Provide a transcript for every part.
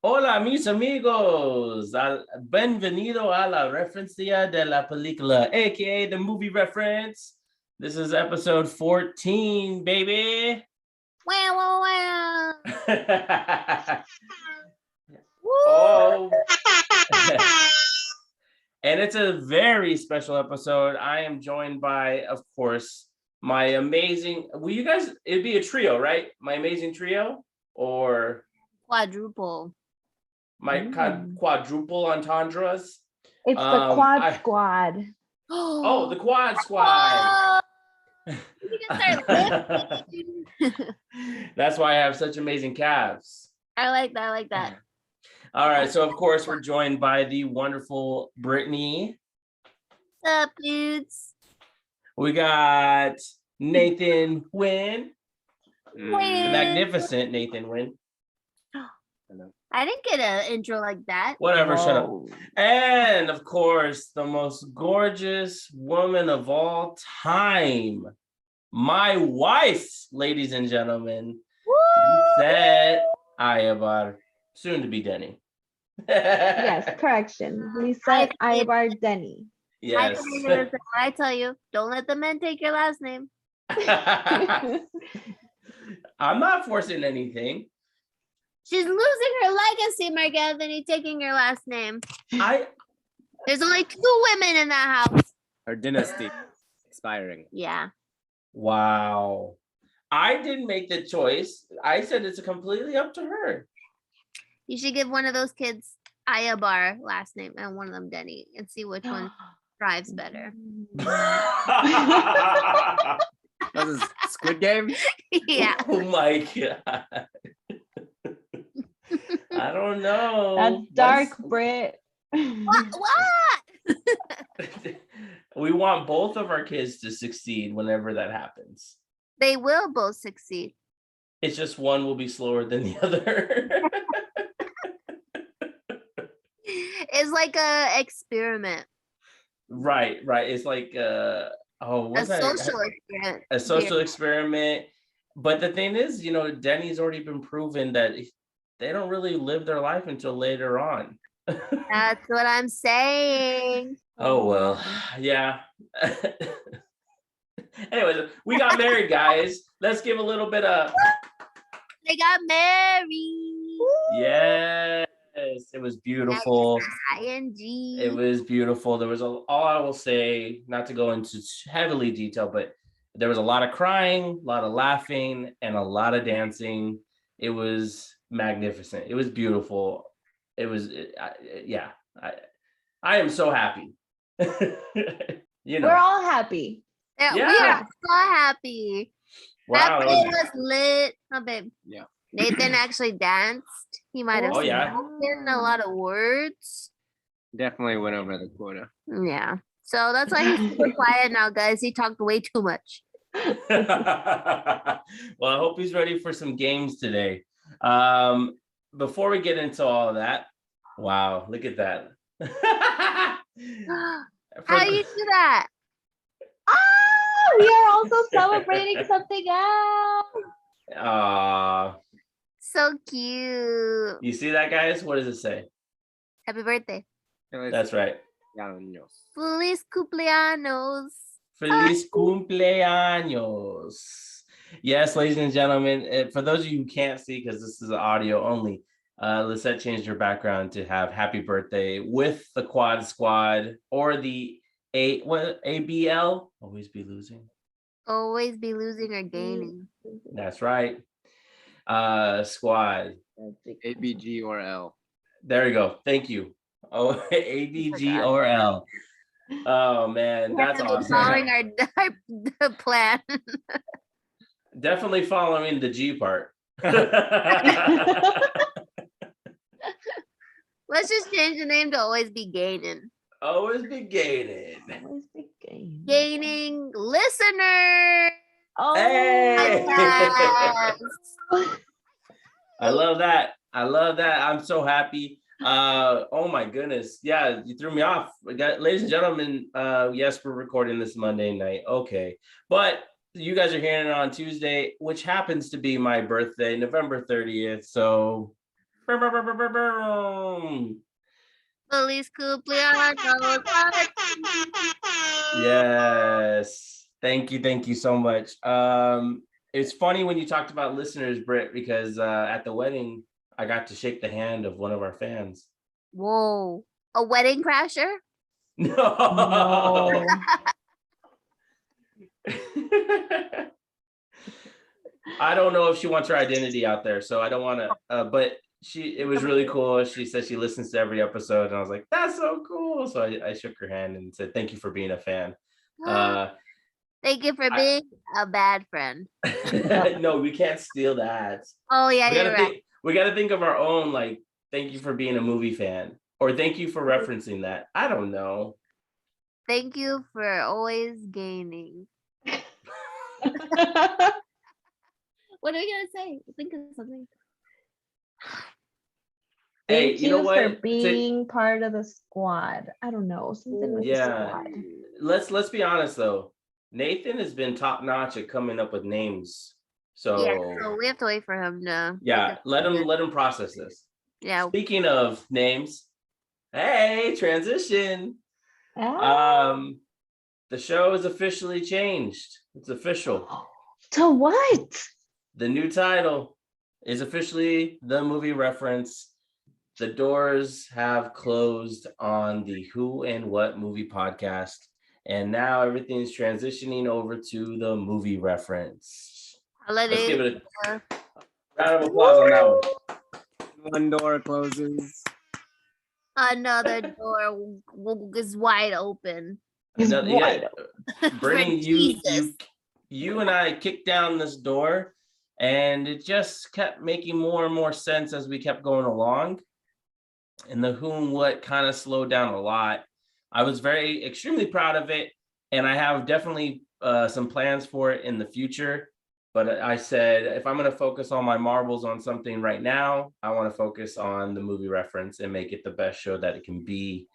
Hola, mis amigos. Bienvenido a la referencia de la película, aka the movie reference. This is episode 14, baby. Wow, wow, wow. Oh, and it's a very special episode. I am joined by, of course, my amazing. Will you guys? It'd be a trio, right? My amazing trio, or Quadruple. my quadruple entendres. It's the quad I squad. Oh, the quad squad. You can start lifting. That's why I have such amazing calves. I like that. All right, so of course we're joined by the wonderful Brittany. What's up, dudes? We got Nathan Wynn. The Wynn. magnificent Nathan Wynn. I didn't get an intro like that. Whatever, Whoa. shut up. And of course, the most gorgeous woman of all time. My wife, ladies and gentlemen. Lisette Ayabar, soon to be Denny. Yes, correction. Lisette Ayabar Denny. Yes. I tell you, don't let the men take your last name. I'm not forcing anything. She's losing her legacy, Mark Anthony, taking your last name. There's only 2 women in that house. Her dynasty expiring. Yeah. Wow. I didn't make the choice. I said it's completely up to her. You should give one of those kids Ayabar last name and one of them Denny and see which one thrives better. Oh That was Squid Game? Yeah. my God. I don't know. That's dark, Brit. What? We want both of our kids to succeed whenever that happens. They will both succeed. It's just one will be slower than the other. It's like a experiment. Right. It's like A social experiment. A social experiment. But the thing is, Denny's already been proven that they don't really live their life until later on. That's what I'm saying. Oh, well, yeah. Anyways, we got married, guys. Let's give a little bit of... They got married. Yes, it was beautiful. ING. It was beautiful. There was all I will say, not to go into heavily detail, but there was a lot of crying, a lot of laughing, and a lot of dancing. It was magnificent. It was beautiful. It was, I am so happy. We're all happy. Yeah, we Yeah. are so happy. Wow. That day was lit. Oh, babe. Yeah. Nathan actually danced. He might have Oh, yeah. spoken a lot of words. Definitely went over the quota. Yeah. So that's why he's super quiet now, guys. He talked way too much. Well, I hope he's ready for some games today. Before we get into all of that, wow, look at that. How do you do that? We are also celebrating something else. So cute. You see that, guys? What does it say? Happy birthday. That's right. Feliz cumpleaños. Feliz cumpleaños. Yes, ladies and gentlemen, for those of you who can't see, because this is audio only, Lisette changed her background to have happy birthday with the quad squad or the ABL, always be losing. Always be losing or gaining. That's right. Squad. ABG or L. There we go. Thank you. Oh, ABG or L. Oh man, that's awesome. Following our plan. Definitely following the G part. Let's just change the name to always be gaining. Always be gaining. Always be gaining. Gaining listener. Oh, Hey! Yes. I love that. I'm so happy. Oh my goodness. Yeah, you threw me off. Ladies and gentlemen, yes, we're recording this Monday night. Okay. But you guys are hearing it on Tuesday, which happens to be my birthday, November 30th. So Feliz cumpleaños. Yes. Thank you so much. It's funny when you talked about listeners, Britt, because at the wedding, I got to shake the hand of one of our fans. Whoa. A wedding crasher? No. I don't know if she wants her identity out there, so I don't want to, but it was really cool. She said she listens to every episode, and I was like, that's so cool. So I shook her hand and said, thank you for being a fan. Thank you for being a bad friend. No, we can't steal that. Oh, yeah, you're right. We got to think of our own, like, thank you for being a movie fan, or thank you for referencing that. I don't know. Thank you for always gaining. What are we gonna say? Think of something. Hey, Thank you know you what? for being part of the squad. I don't know, something with the squad. Let's be honest though. Nathan has been top notch at coming up with names. So we have to wait for him to. Yeah, let him process this. Yeah. Speaking of names, hey, transition. The show is officially changed. It's official. To what? The new title is officially The Movie Reference. The doors have closed on the Who and What Movie podcast, and now everything's transitioning over to The Movie Reference. Let's give it a round of applause on that one. One door closes. Another door is wide open. Brittany, you and I kicked down this door, and it just kept making more and more sense as we kept going along. And the who and what kind of slowed down a lot. I was extremely proud of it, and I have definitely some plans for it in the future. But I said, if I'm going to focus all my marbles on something right now, I want to focus on The Movie Reference and make it the best show that it can be.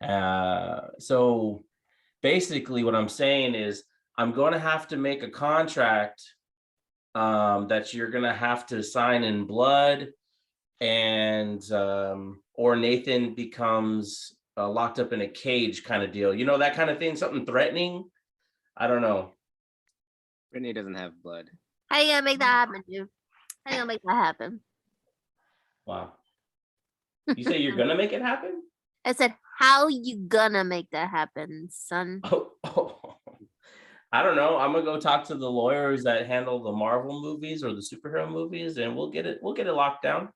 So basically what I'm saying is I'm going to have to make a contract that you're going to have to sign in blood, and or Nathan becomes locked up in a cage kind of deal. You know, that kind of thing, something threatening. I don't know. Brittany doesn't have blood. How you gonna make that happen, dude? How you gonna make that happen? Wow. You say you're gonna make it happen? I said, how you gonna make that happen, son? I don't know. I'm gonna go talk to the lawyers that handle the Marvel movies or the superhero movies, and we'll get it locked down.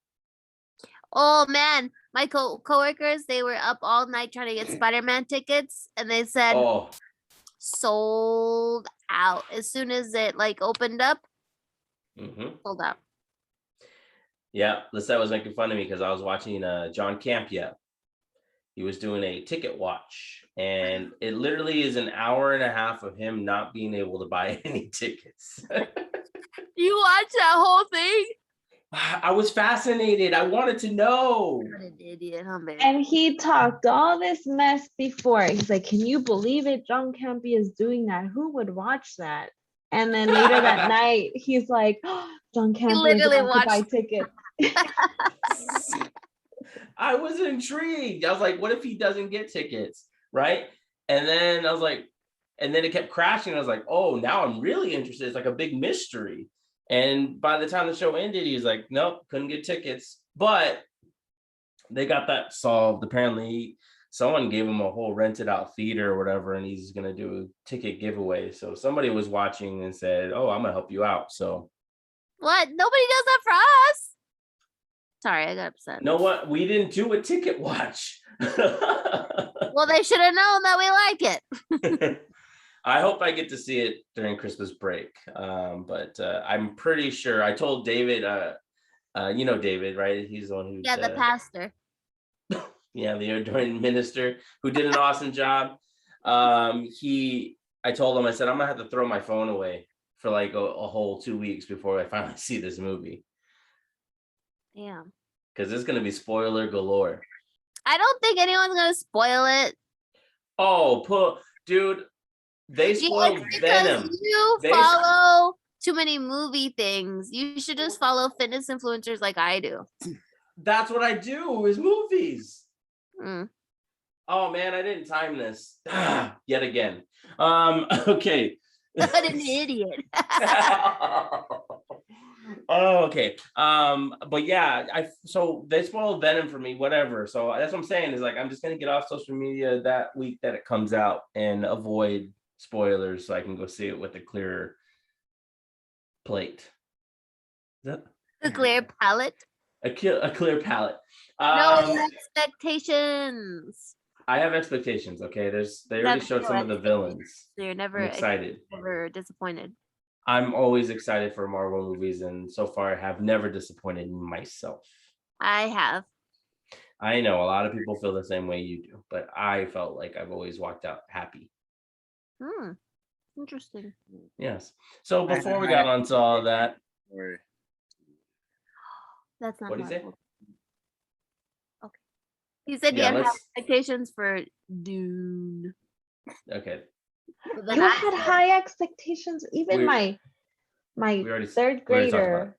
Oh man, my coworkers, they were up all night trying to get Spider-Man tickets, and they said sold out as soon as it opened up. Sold out. Yeah, Lisette was making fun of me because I was watching John Campia. He was doing a ticket watch, and it literally is an hour and a half of him not being able to buy any tickets. You watched that whole thing? I was fascinated. I wanted to know. What an idiot, huh, man? And he talked all this mess before. He's like, can you believe it? John Campy is doing that. Who would watch that? And then later that night, he's like, oh, John Campy is about to buy tickets. I was intrigued. I was like, what if he doesn't get tickets? Right. And then I was like, and then it kept crashing. I was like, oh, now I'm really interested. It's like a big mystery. And by the time the show ended, he was like, nope, couldn't get tickets. But they got that solved. Apparently, someone gave him a whole rented out theater or whatever, and he's going to do a ticket giveaway. So somebody was watching and said, oh, I'm going to help you out. So what? Nobody does that for us. Sorry, I got upset. You know what? We didn't do a ticket watch. Well, they should have known that we like it. I hope I get to see it during Christmas break. But I'm pretty sure I told David, you know David, right? He's the one who the pastor. Yeah, the ordaining minister who did an awesome job. I told him, I said, I'm gonna have to throw my phone away for like a whole 2 weeks before I finally see this movie. Yeah. Because it's gonna be spoiler galore. I don't think anyone's gonna spoil it. Oh, dude. They spoiled Venom. You follow too many movie things. You should just follow fitness influencers like I do. That's what I do is movies. Mm. Oh man, I didn't time this yet again. Okay. What an idiot. Oh, okay. But yeah, so they spoiled Venom for me, whatever. So that's what I'm saying is like I'm just gonna get off social media that week that it comes out and avoid spoilers so I can go see it with a clearer plate. Is that The clear palette. a clear palette? No expectations. I have expectations. Okay, they already showed some of the villains. So you're never I'm excited. Never disappointed. I'm always excited for Marvel movies, and so far I have never disappointed myself. I have. I know a lot of people feel the same way you do, but I felt like I've always walked out happy. Interesting. Yes. So before we got onto all that, that's not what do you say? Okay. You said you have expectations for Dune. Okay. You had high expectations. Even my third grader.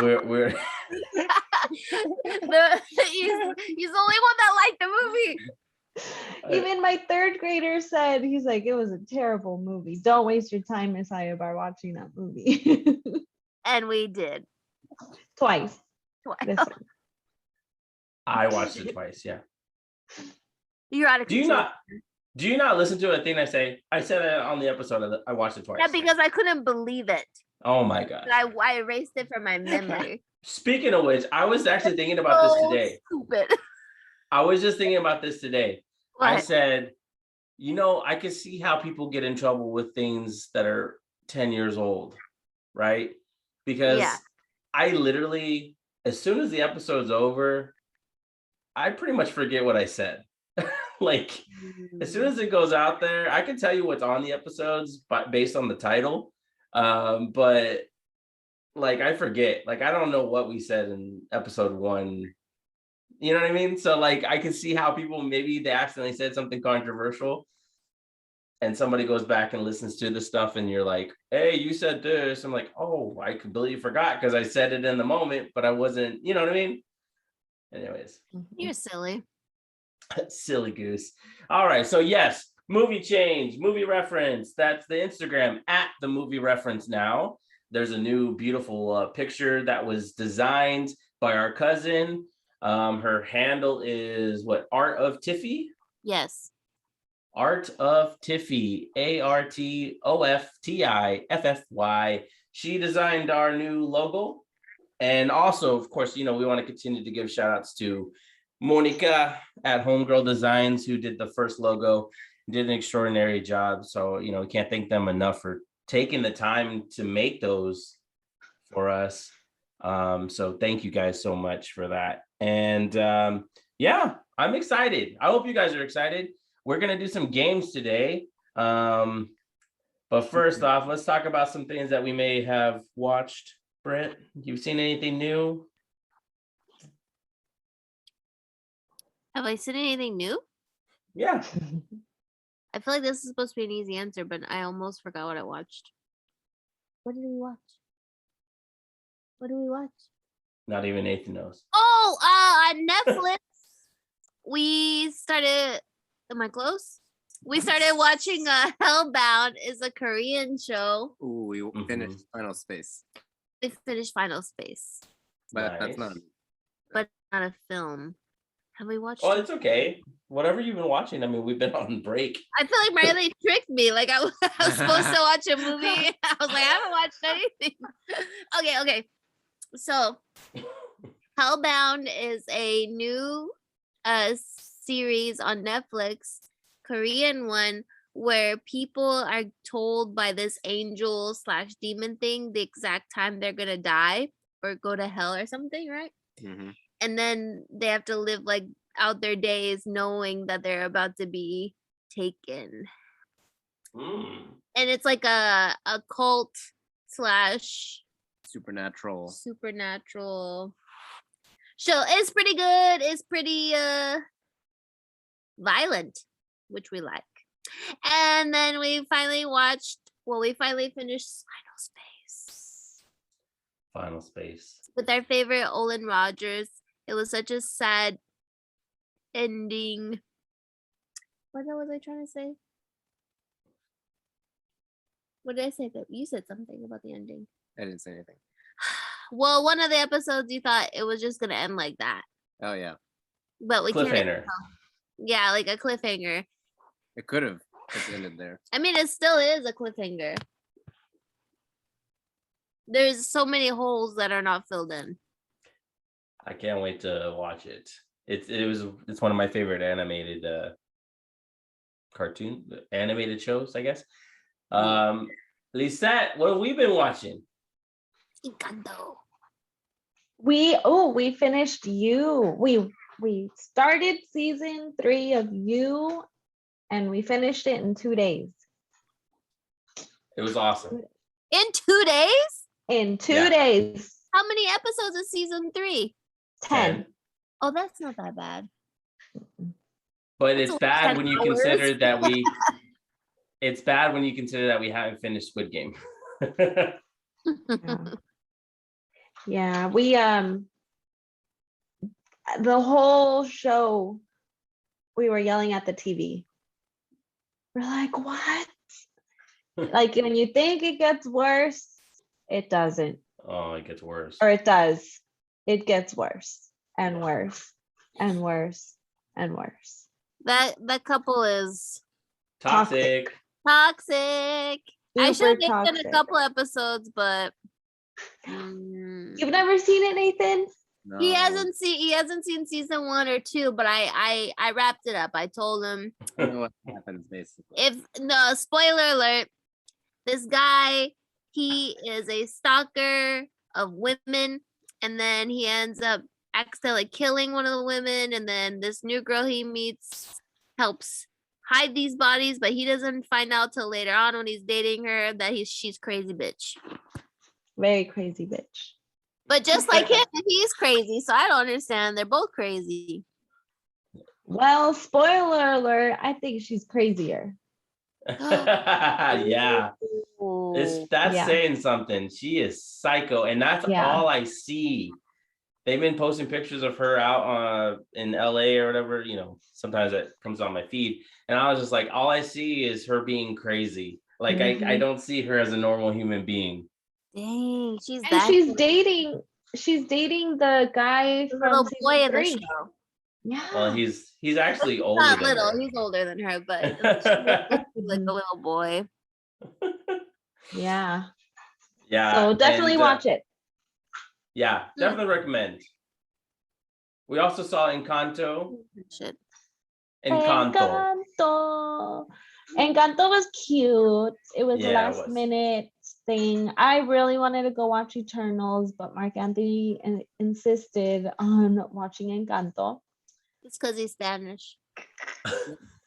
we're he's the only one that liked the movie. Even my third grader said, he's like, it was a terrible movie. Don't waste your time, Miss Aya, by watching that movie. And we did. Twice. I watched it twice, yeah. You're out of control. Do you not listen to a thing I say? I said it on the episode. I watched it twice. Yeah, because I couldn't believe it. Oh my god! I erased it from my memory. Speaking of which, I was actually thinking about this today. Stupid. I was just thinking about this today. What? I said, I could see how people get in trouble with things that are 10 years old, right? Because I literally, as soon as the episode's over, I pretty much forget what I said. Like, as soon as it goes out there, I can tell you what's on the episodes based on the title. But like, I forget. Like, I don't know what we said in episode 1. You know what I mean? So like, I can see how people, maybe they accidentally said something controversial and somebody goes back and listens to the stuff and you're like, hey, you said this. I'm like, oh, I completely forgot because I said it in the moment, but I wasn't, you know what I mean? Anyways. You're silly. Silly goose. All right. So yes, movie change, movie reference. That's the Instagram at the movie reference now. There's a new beautiful picture that was designed by our cousin. Her handle is what? Art of Tiffy? Yes. Art of Tiffy, ARTOFTIFFY. She designed our new logo. And also, of course, we want to continue to give shout outs to Monica at Homegirl Designs, who did the first logo, did an extraordinary job. So, we can't thank them enough for taking the time to make those for us. So thank you guys so much for that. And yeah, I'm excited. I hope you guys are excited. We're going to do some games today. But first off, let's talk about some things that we may have watched. Britt, you've seen anything new? Have I seen anything new? Yeah. I feel like this is supposed to be an easy answer, but I almost forgot what I watched. What did we watch? Not even Nathan knows. Oh, on Netflix, we started. Am I close? We started watching Hellbound. Is a Korean show. Ooh, we finished Final Space. We finished Final Space. But that's not. But not a film. Have we watched? Oh, it's okay. Whatever you've been watching. I mean, we've been on break. I feel like Marley tricked me. Like I was supposed to watch a movie. I was like, I haven't watched anything. Okay. So, Hellbound is a new series on Netflix, Korean one, where people are told by this angel / demon thing the exact time they're gonna die or go to hell or something, right? Mm-hmm. And then they have to live like out their days knowing that they're about to be taken. And it's like a cult / supernatural show. It's pretty good. It's pretty violent, which we like. And then we finally finished Final Space. With our favorite Olin Rogers. It was such a sad ending. What was I trying to say? What did I say? That you said something about the ending. I didn't say anything. Well, one of the episodes you thought it was just gonna end like that, Oh yeah, but we can't. Cliffhanger. Yeah, like a cliffhanger. it could have just ended there. I mean, it still is a cliffhanger. There's so many holes that are not filled in. I can't wait to watch it. It's one of my favorite animated animated shows, I guess. Lisette, what have we been watching? Encanto. We finished You. We started season 3 of You, and we finished it in 2 days. It was awesome. In 2 days? In 2 days. How many episodes is season 3? 10. Oh, that's not that bad. But That's it's only bad 10 when you hours. consider that we. It's bad when you consider that we haven't finished Squid Game. Yeah, we the whole show we were yelling at the TV. We're like, what? Like when you think it gets worse, it doesn't. Oh, it gets worse. Or it does. It gets worse and worse and worse and worse. That couple is Toxic. toxic. I should Super have done a toxic. couple episodes, but You've never seen it, Nathan? No. he hasn't seen season 1 or 2, but I wrapped it up. I told him You know what happens basically. spoiler alert, this guy, he is a stalker of women, and then he ends up accidentally killing one of the women, and then this new girl he meets helps hide these bodies, but he doesn't find out till later on when he's dating her that she's crazy bitch. Very crazy bitch. But just like him, he's crazy, so I don't understand. They're both crazy. Well, spoiler alert, I think she's crazier. Yeah. That's Yeah. saying something. She is psycho, and that's Yeah. all I see. They've been posting pictures of her out in LA or whatever, sometimes it comes on my feed. And I was just like, all I see is her being crazy. Like I don't see her as a normal human being. Dang, she's And that she's dating the guy from little season boy in the 3. show. Yeah. Well, he's actually older Not than little, her. he's older than her, but she's like a little boy. Yeah. Yeah. So definitely watch it. Yeah, definitely recommend. We also saw Encanto. Shit. Encanto was cute. It was a last minute thing. I really wanted to go watch Eternals, but Mark Anthony insisted on watching Encanto. It's because he's Spanish.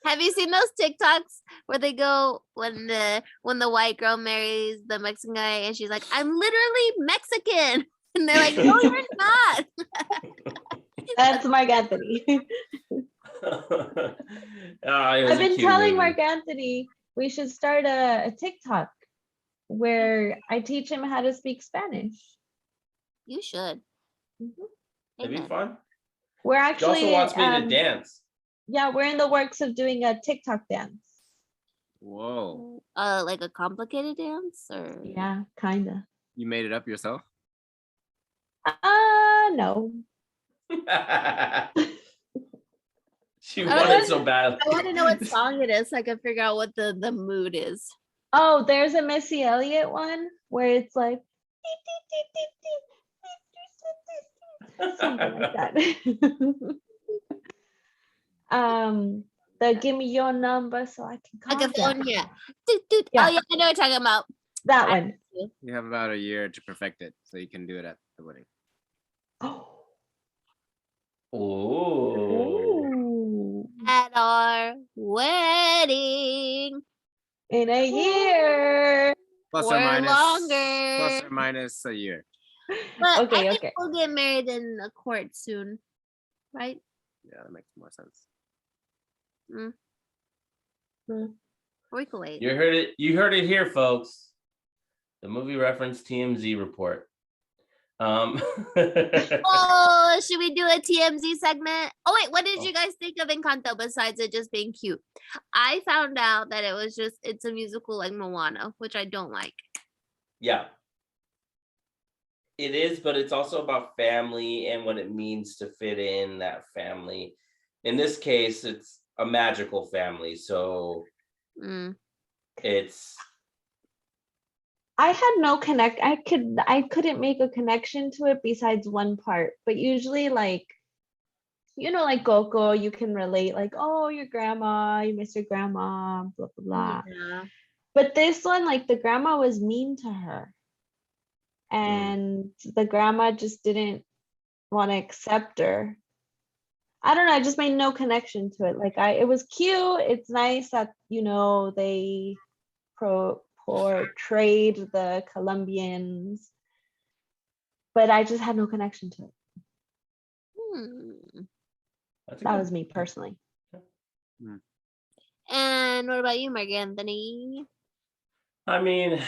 Have you seen those TikToks where they go when the white girl marries the Mexican guy and she's like, I'm literally Mexican. And they're like, no, you're not. That's Mark Anthony. I've been telling Mark Anthony we should start a TikTok where I teach him how to speak Spanish. You should. It'd be fun. We're actually He also wants me to dance. Yeah, we're in the works of doing a TikTok dance. Whoa. Like a complicated dance, or yeah, kinda. You made it up yourself? No. She wanted so bad. I want to know what song it is so I can figure out what the mood is. Oh, there's a Missy Elliott one where it's like something like that. The give me your number so I can call you. Yeah. Yeah. Oh yeah, I know what you're talking about. That one. You have about a year to perfect it, so you can do it at the wedding. Oh. At our wedding. In a year. Plus or minus, longer. Plus or minus a year. But Okay, I think we'll get married in a court soon, right? Yeah, that makes more sense. We can wait. You heard it here, folks. The movie reference TMZ report. Um, Oh, should we do a TMZ segment? Oh wait, what did Oh. you guys think of Encanto besides it just being cute? I found out that it's a musical like Moana, which I don't like. yeah, it is, but it's also about family and what it means to fit in that family. In this case, it's a magical family, so Mm. it's I had no connect. I couldn't make a connection to it besides one part. But usually, like, like Coco, you can relate, like, oh, your grandma, you miss your grandma, blah blah blah. Yeah. But this one, like, the grandma was mean to her, mm, and the grandma just didn't want to accept her. I don't know. I just made no connection to it. Like, it was cute. It's nice that they portrayed the Colombians, but I just had no connection to it. Hmm. that's a That good- was me personally. And what about you, Mark Anthony? I mean,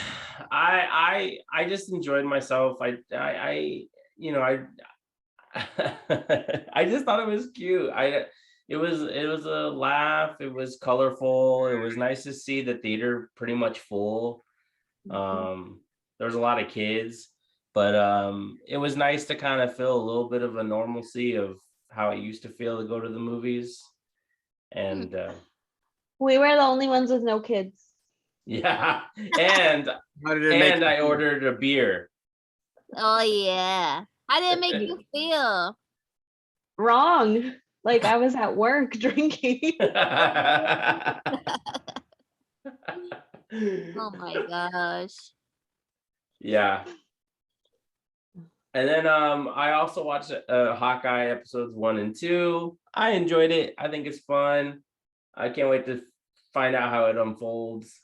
I just enjoyed myself. I you know I I just thought it was cute. It was a laugh. It was colorful. It was nice to see the theater pretty much full. There was a lot of kids, but it was nice to kind of feel a little bit of a normalcy of how it used to feel to go to the movies. And We were the only ones with no kids. yeah, and How did it make and you I feel? ordered a beer. Oh yeah. How did it make you feel? Wrong. Like, I was at work drinking. Oh my gosh. Yeah. And then I also watched Hawkeye episodes 1 and 2. I enjoyed it. I think it's fun. I can't wait to find out how it unfolds.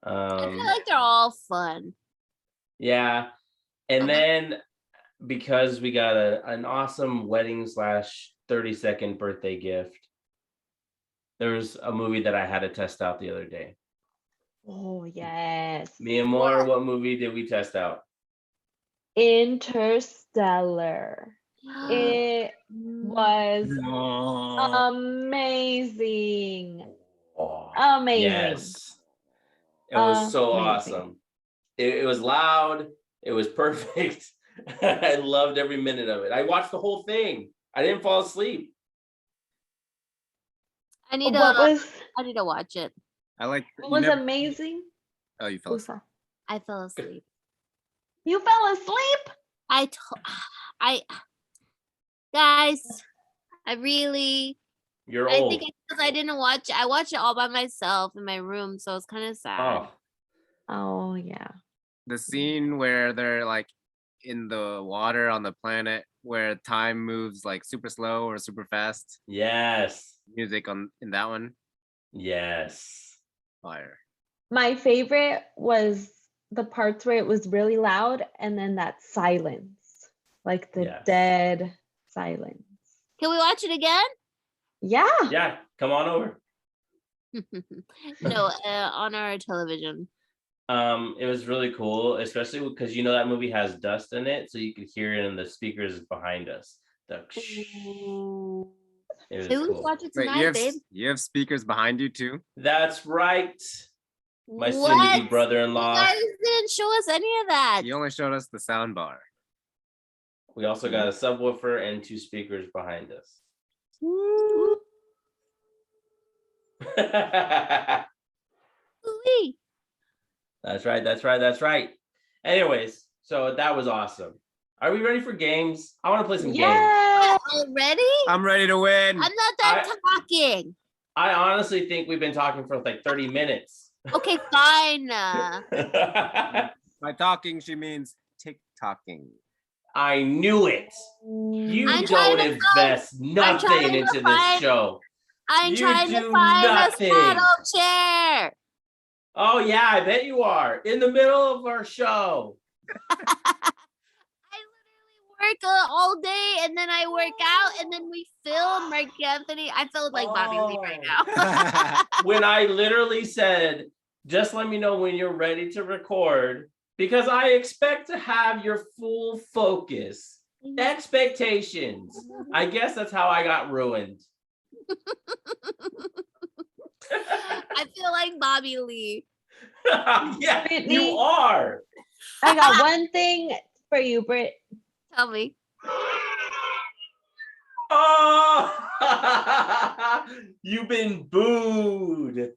I feel like they're all fun. Yeah. And then because we got an awesome wedding / 30-second birthday gift, there's a movie that I had to test out the other day. Oh, yes. Me and Moore, what movie did we test out? Interstellar. It was No. amazing. Oh, Amazing. yes. It was so Amazing. awesome. It was loud. It was perfect. I loved every minute of it. I watched the whole thing. I didn't fall asleep. I need What to watch it. I like. was amazing? Oh, you fell asleep. Ufa. I fell asleep. You fell asleep? Guys, I You're think old. it's because I watched it all by myself in my room, so it's kind of sad. Oh, Oh, yeah. The scene where they're like in the water on the planet where time moves like super slow or super fast. yes. Music in that one, Yes. fire. My favorite was the parts where it was really loud and then that silence, like the Yes. dead silence. Can we watch it again? Yeah. Yeah, come on over. No, on our television. It was really cool, especially because that movie has dust in it, so you could hear it in the speakers behind us. It was So we cool. watch it Wait, tonight, babe. you have speakers behind you too? That's right. My What? soon-to-be You brother-in-law. guys didn't show us any of that. You only showed us the sound bar. We also got a subwoofer and 2 speakers behind us. Ooh-wee. That's right. Anyways, so that was awesome. Are we ready for games? I want to play some games. Yeah. Already? I'm ready to win. I'm not done talking. I honestly think we've been talking for like 30 minutes. Okay, fine. By talking, she means tick-tocking. I knew it. You I'm trying don't to invest nothing trying to into this find- show. I'm You trying to do find nothing. a saddle chair. Oh yeah, I bet you are. In the middle of our show. I literally work all day and then I work out and then we film Mark Anthony. I feel like Bobby Lee right now. When I literally said, just let me know when you're ready to record, Because I expect to have your full focus. Expectations. I guess that's how I got ruined. I feel like Bobby Lee. Yeah, Brittany? you are. I got one thing for you, Britt. Tell me. Oh, you've been booed.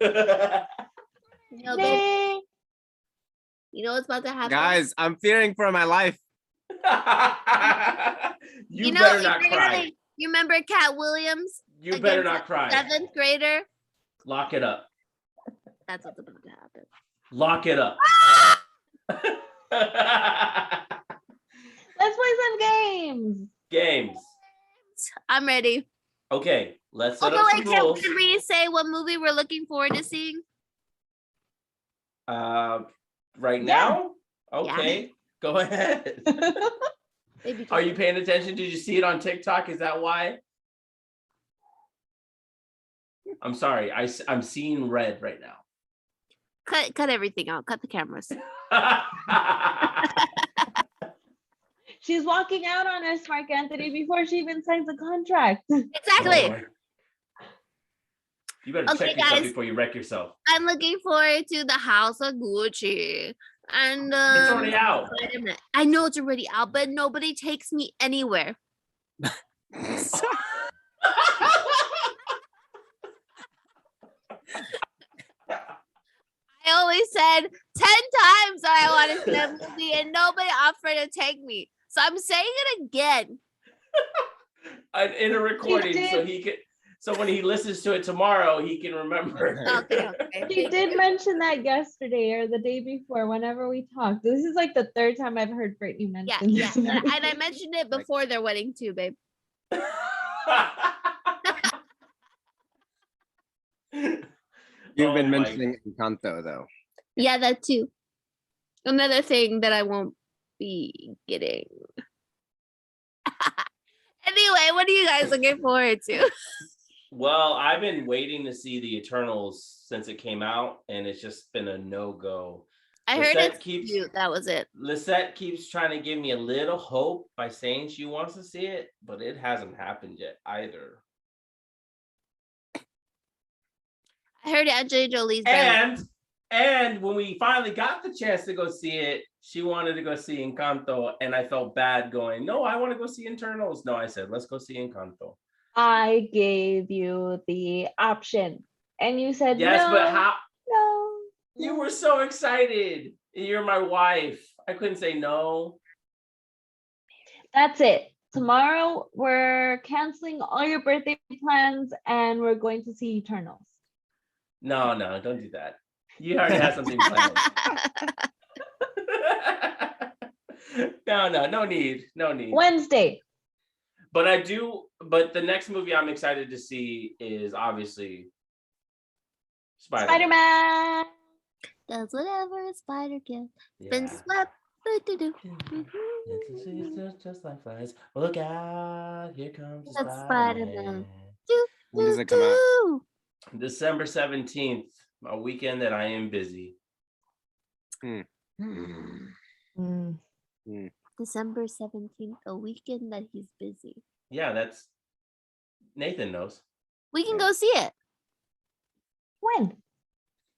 No, babe. You know what's about to happen? Guys, I'm fearing for my life. You better not you cry. You remember Cat Williams? You better against not cry. 7th grader? Lock it up. That's what's about to happen. Lock it up. Let's play some games. Games. I'm ready. Okay, let's set Okay, up wait, some rules. can we say what movie we're looking forward to seeing? Right Yeah. now? Okay, go ahead. Maybe Are you paying attention? Did you see it on TikTok? Is that why? I'm sorry. I'm seeing red right now. cut everything out? Cut the cameras. She's walking out on us, Mark Anthony, before she even signs a contract. Exactly. Oh, you better Okay, check yourself guys. before you wreck yourself. I'm looking forward to the House of Gucci. And It's already out. Spider-Man. I know it's already out, but nobody takes me anywhere. I always said 10 times that I wanted to see that movie and nobody offered to take me. So I'm saying it again. In a recording, so he can. So when he listens to it tomorrow, he can remember. Okay. She did mention that yesterday or the day before, whenever we talked. This is like the third time I've heard Brittany mention Yeah. this And movie. I mentioned it before their wedding too, babe. You've been Oh my- mentioning Encanto though. Yeah, that too. Another thing that I won't be getting. Anyway, what are you guys looking forward to? Well, I've been waiting to see the Eternals since it came out, and it's just been a no-go. I heard Lisette it's cute. That was it. Lisette keeps trying to give me a little hope by saying she wants to see it, but it hasn't happened yet either. I heard Angelina Jolie's barely. And when we finally got the chance to go see it, she wanted to go see Encanto, and I felt bad going, no, I want to go see Eternals. No, I said, let's go see Encanto. I gave you the option and you said Yes, no. but how? No. You were so excited. You're my wife. I couldn't say no. That's it. Tomorrow we're canceling all your birthday plans and we're going to see Eternals. No, don't do that. You already have something planned. No need. Wednesday. But the next movie I'm excited to see is obviously Spider-Man. Does whatever a spider can. Yeah. Been swept. Do-do-do. It's just like flies. Look out, here comes the That's Spider-Man. Spider-Man. When does it come out? Do-do. December 17th, a weekend that I am busy. Mm. December 17th, a weekend that he's busy. Yeah, that's Nathan knows. We can go see it. When?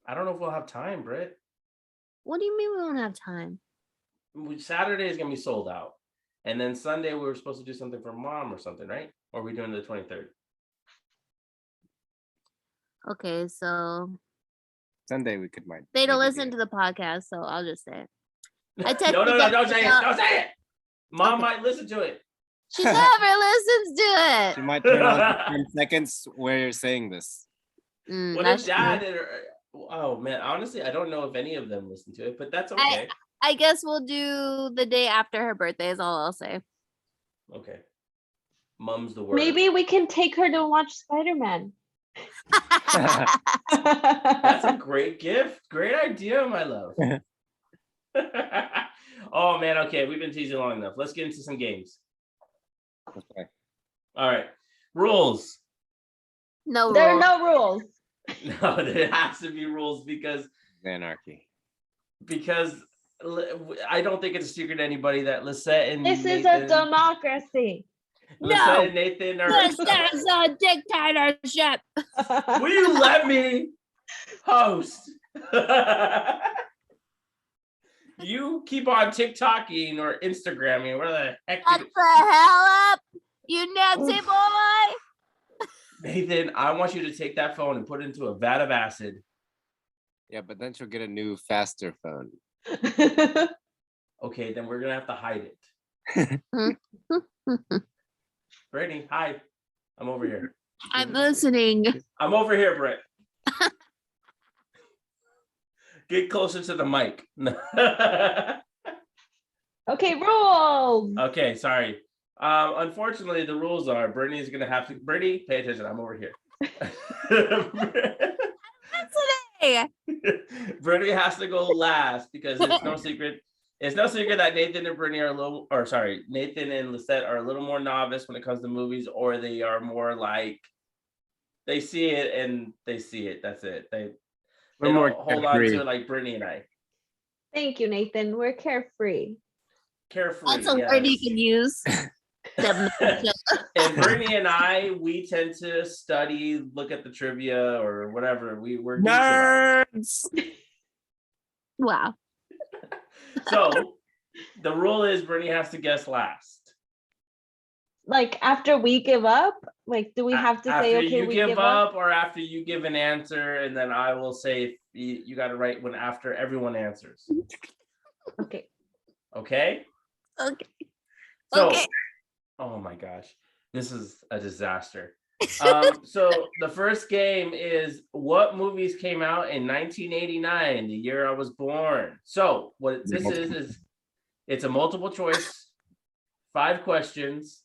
I don't know if we'll have time, Britt. What do you mean we don't have time? Saturday is gonna be sold out. And then Sunday we were supposed to do something for mom or something, right? Or are we doing the 23rd? Okay, so Sunday we could might. they don't maybe listen do to the podcast, so I'll just say it. I No, texted don't say it. Jessica. Don't say it. Mom Okay. might listen to it. She never listens to it. She it. might turn on for 10 seconds where you're saying this. What That's if Dad? Oh man, honestly, I don't know if any of them listen to it, but that's okay. I guess we'll do the day after her birthday is all I'll say. Okay. Mum's the word. Maybe we can take her to watch Spider-Man. That's a great gift. Great idea, my love. Oh man, okay, we've been teasing long enough. Let's get into some games. Okay. All right. Rules. No There are rules. no rules. No, there has to be rules because Anarchy. I don't think it's a secret to anybody that Lisette and This is Nathan, a democracy. Lisette and Nathan are. This is a dictatorship. Will you let me host? You keep on TikToking or Instagramming. Where the heck? Shut the hell up, you Nazi boy. Nathan, I want you to take that phone and put it into a vat of acid. Yeah, but then she'll get a new, faster phone. Okay, then we're gonna have to hide it. Brittany, hi. I'm over here. I'm listening. I'm over here, Britt. Get closer to the mic. Okay, rules. Okay, sorry. Unfortunately, the rules are Brittany's gonna have to. Brittany, pay attention. I'm over here. Hey, Brittany has to go last because it's no secret. It's no secret that Nathan and Brittany are a little, or sorry, Nathan and Lisette are a little more novice when it comes to movies, or they are more like they see it and they see it. That's it. They We're don't more hold on carefree. to it like Brittany and I. Thank you, Nathan. We're carefree. Carefree. that's a word you can use. And Brittany and I, we tend to study, look at the trivia or whatever. We're geeks about it. Nerds. Wow. So the rule is Brittany has to guess last. Like after we give up, like do we have to say After okay you we give up, or after you give an answer, and then I will say if you got to write one after everyone answers. Okay. Okay. Okay. So, Okay. oh my gosh, this is a disaster. So the first game is what movies came out in 1989, the year I was born. So what this is it's a multiple choice, 5 questions,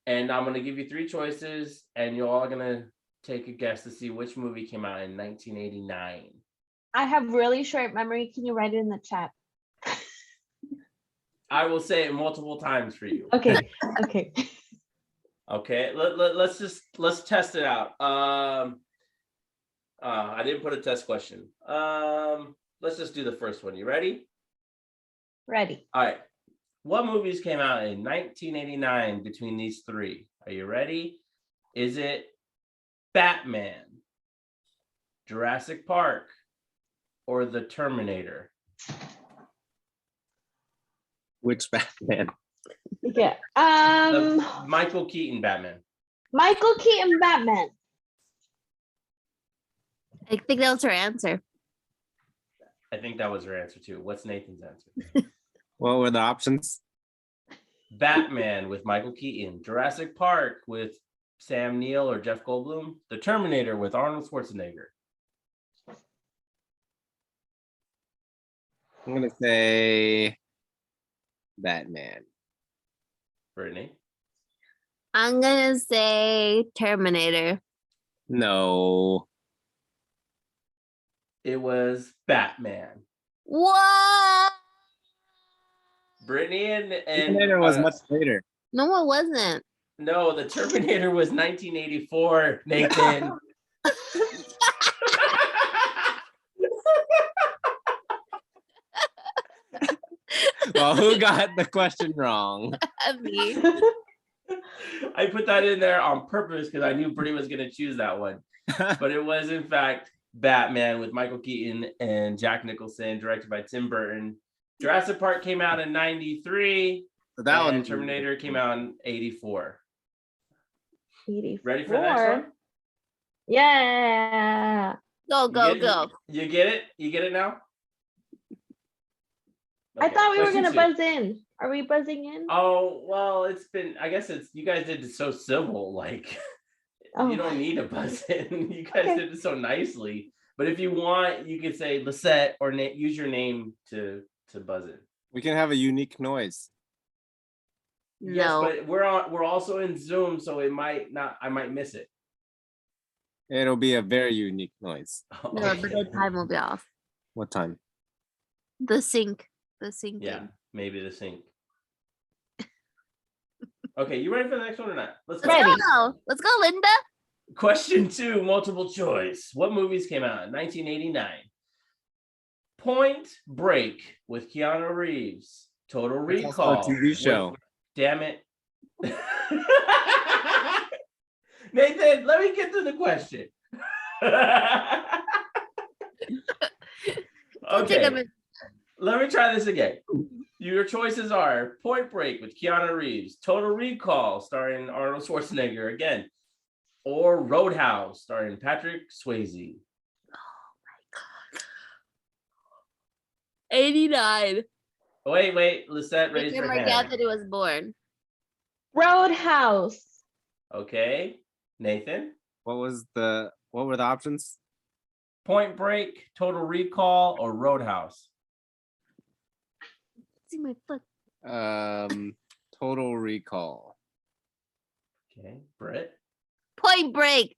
and I'm gonna give you 3 choices, and you're all gonna take a guess to see which movie came out in 1989. I have really short memory. Can you write it in the chat? I will say it multiple times for you. Okay. Okay. Okay, let's test it out. I didn't put a test question. Let's just do the first one. You ready? Ready. All right. What movies came out in 1989 between these 3? Are you ready? Is it Batman, Jurassic Park, or The Terminator? Which Batman? Yeah. The Michael Keaton Batman. Michael Keaton Batman. I think that was her answer. I think that was her answer too. What's Nathan's answer? What were the options? Batman with Michael Keaton, Jurassic Park with Sam Neill or Jeff Goldblum, The Terminator with Arnold Schwarzenegger. I'm gonna say Batman. Brittany. I'm gonna say Terminator. No. It was Batman. What? Brittany and Terminator was much later. No, it wasn't. no, The Terminator was 1984, Nathan. Well, who got the question wrong? Me. I put that in there on purpose because I knew Brittany was going to choose that one. But it was, in fact, Batman with Michael Keaton and Jack Nicholson, directed by Tim Burton. Jurassic Park came out in 93. So that and one. Terminator came out in 84. 84. Ready for the next one? Yeah. Go, go, go. You get it? You get it now? I Okay, thought we were question gonna 2. buzz in. Are we buzzing in? Oh, well, it's been, I guess it's, you guys did it so civil, like, Oh. you don't need to buzz in. You guys Okay. did it so nicely. But if you want, you could say Lisette or use your name to buzz in. We can have a unique noise. Yes, No. but we're also in Zoom, so it might not, I might miss it. It'll be a very unique noise. No, but the time will be off. What time? The sync. The syncing. Yeah, maybe the sync. Okay, you ready for the next one or not? Let's go. Ready. Let's go, Linda. Question 2, multiple choice. What movies came out in 1989? Point Break with Keanu Reeves. Total It's also Recall. a TV show. Damn it. Nathan, let me get to the question. Okay. Let me try this again. Your choices are Point Break with Keanu Reeves, Total Recall starring Arnold Schwarzenegger again, or Roadhouse starring Patrick Swayze. 89. Wait, Lisette raised her Mark hand. Anthony was born. Roadhouse. Okay, Nathan. What were the options? Point Break, Total Recall, or Roadhouse? See my foot. Total Recall. Okay, Britt. Point Break.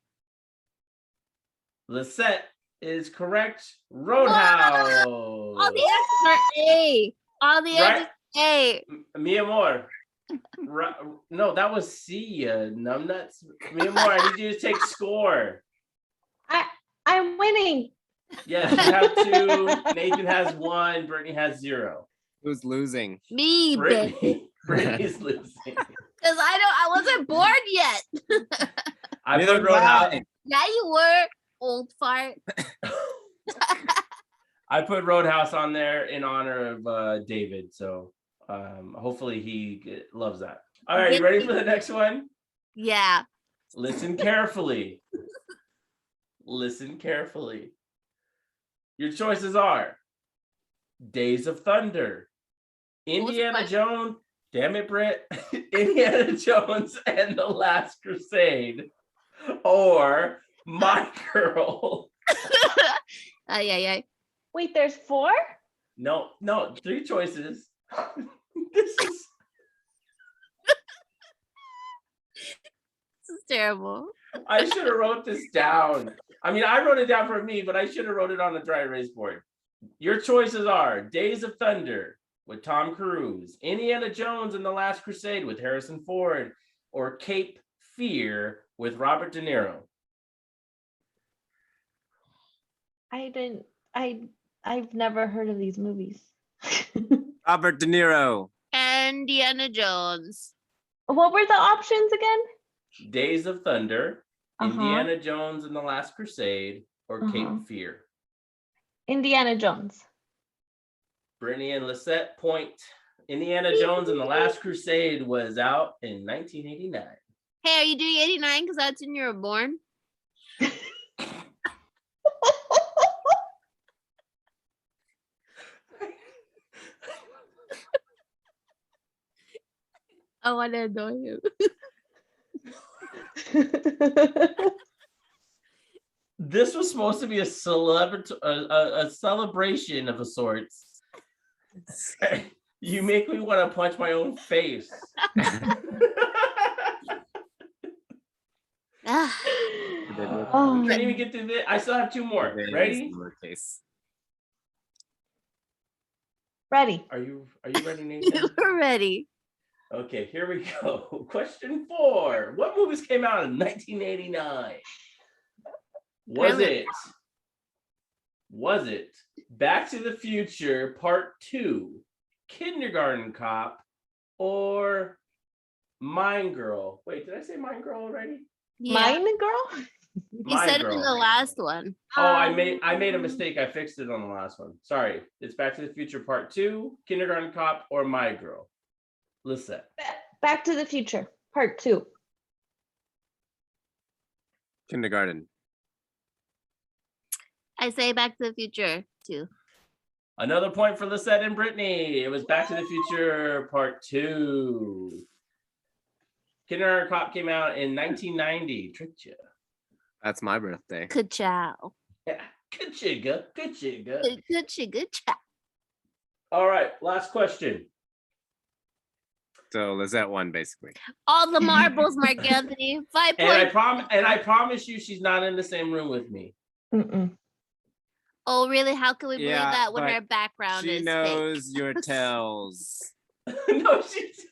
Lisette is correct. Roadhouse. All the answers are A. All the answers are A. Mi amor. No, that was C. Numbnuts. Mi amor, I need you to take score. I'm winning. Yes, you have 2. Nathan has 1. Brittany has 0. Who's losing? Me, bitch. Brittany's losing. Because I wasn't born yet. I Neither put Roadhouse. Yeah, you were, old fart. I put Roadhouse on there in honor of David. So hopefully he loves that. All right, you ready for the next one? Yeah. Listen carefully. Listen carefully. Your choices are Days of Thunder, Indiana Jones, damn it, Britt, Indiana Jones and the Last Crusade, or My Girl. Ay. Wait, there's 4? No, 3 choices. This is terrible. I should have wrote this down. I mean, I wrote it down for me, but I should have wrote it on the dry erase board. Your choices are Days of Thunder with Tom Cruise, Indiana Jones and the Last Crusade with Harrison Ford, or Cape Fear with Robert De Niro. I've never heard of these movies. Robert De Niro. Indiana Jones. What were the options again? Days of Thunder, Indiana Jones and the Last Crusade, or Cape Fear. Indiana Jones. Brittany and Lisette point. Indiana Jones and the Last Crusade was out in 1989. Hey, are you doing 89 because that's when you were born? I want to annoy you. This was supposed to be a celebration of a sorts. You make me want to punch my own face. Oh. Can't even get through this. I still have 2 more. Ready? Ready. Are you ready, Nathan? We're ready. Okay, here we go. Question 4. What movies came out in 1989? Was it Back to the Future Part 2, Kindergarten Cop, or Mine Girl? Wait, did I say Mine Girl already? Yeah. Mine Girl? You said it in the last one. Oh, I made a mistake. I fixed it on the last one. Sorry. It's Back to the Future Part 2, Kindergarten Cop, or My Girl. Lisette. Back to the Future Part 2. Kindergarten. I say Back to the Future too. Another point for Lisette and Brittany. It was Back to the Future Part 2. Kindergarten Cop came out in 1990. Tricked you. That's my birthday. Good chow. Yeah. Good chigga. Good chow. All right, last question. So Lisette won, basically. All the marbles, Mark Anthony. 5 points. And I promise you she's not in the same room with me. Mm-mm. Oh, really? How can we believe that when but her background is She knows fake? your tells. No, she's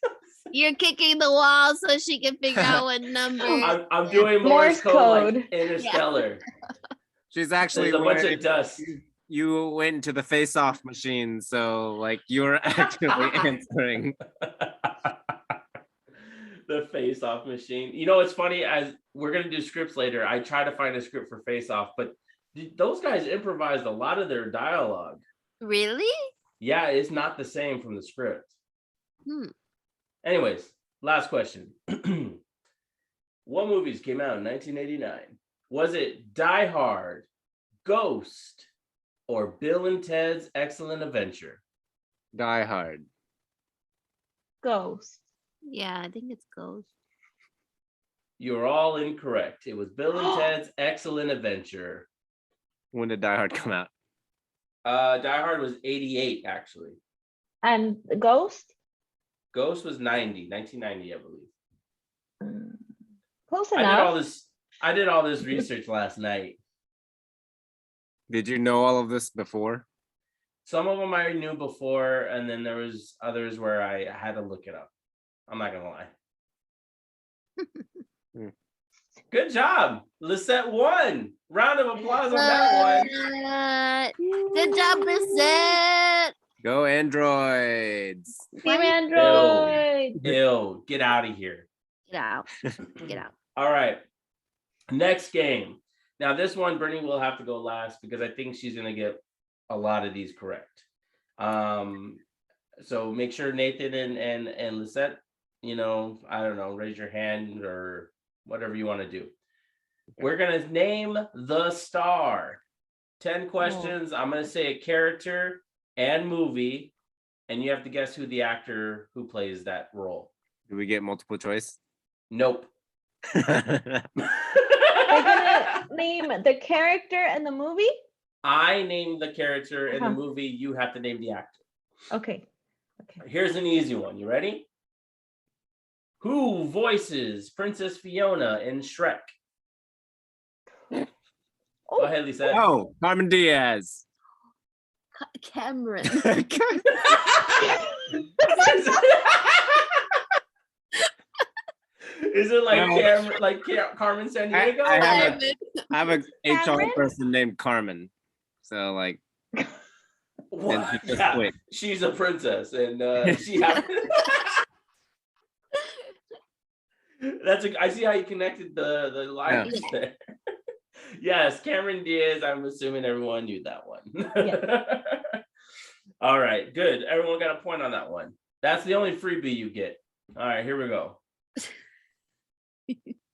You're kicking the wall so she can figure out what number. I'm doing Morse code like code. Interstellar. She's actually There's a bunch of dust. you went to the face-off machine, so like you're actually answering. The face-off machine. You know, it's funny, as we're gonna do scripts later. I try to find a script for face-off, but those guys improvised a lot of their dialogue. Really? Yeah, it's not the same from the script. Hmm. Anyways, last question. What movies came out in 1989? Was it Die Hard, Ghost, or Bill and Ted's Excellent Adventure? Die Hard. Ghost. Yeah, I think it's Ghost. You're all incorrect. It was Bill and Ted's Excellent Adventure. When did Die Hard come out? Die Hard was 88, actually. And Ghost? Ghost was 1990, I believe. Close I enough. did all this research last night. Did you know all of this before? Some of them I knew before, and then there was others where I had to look it up. I'm not gonna lie. Good job. Lisette won. Round of applause on that one. Good job, Lisette. Go Androids. Team Android. Ew, get out of here. Get out. Get out. All right. Next game. Now, this one, Brittany will have to go last because I think she's going to get a lot of these correct. So make sure Nathan and Lisette, you know, I don't know, raise your hand or whatever you want to do. We're going to name the star. 10 questions. I'm going to say a character and movie, and you have to guess who the actor who plays that role. Do we get multiple choice? Nope. We're gonna name the character and the movie? I name the character in the movie. You have to name the actor. Okay. Here's an easy one. You ready? Who voices Princess Fiona in Shrek? Go ahead, Lisa. Oh, Carmen Diaz. Cameron. Is it like Carmen San Diego? I have a HR Cameron? person named Carmen. So like, What? Yeah, she's a princess, and she I see how you connected the lines there. Yes, Cameron Diaz. I'm assuming everyone knew that one. Yeah. All right, good. Everyone got a point on that one. That's the only freebie you get. All right, here we go.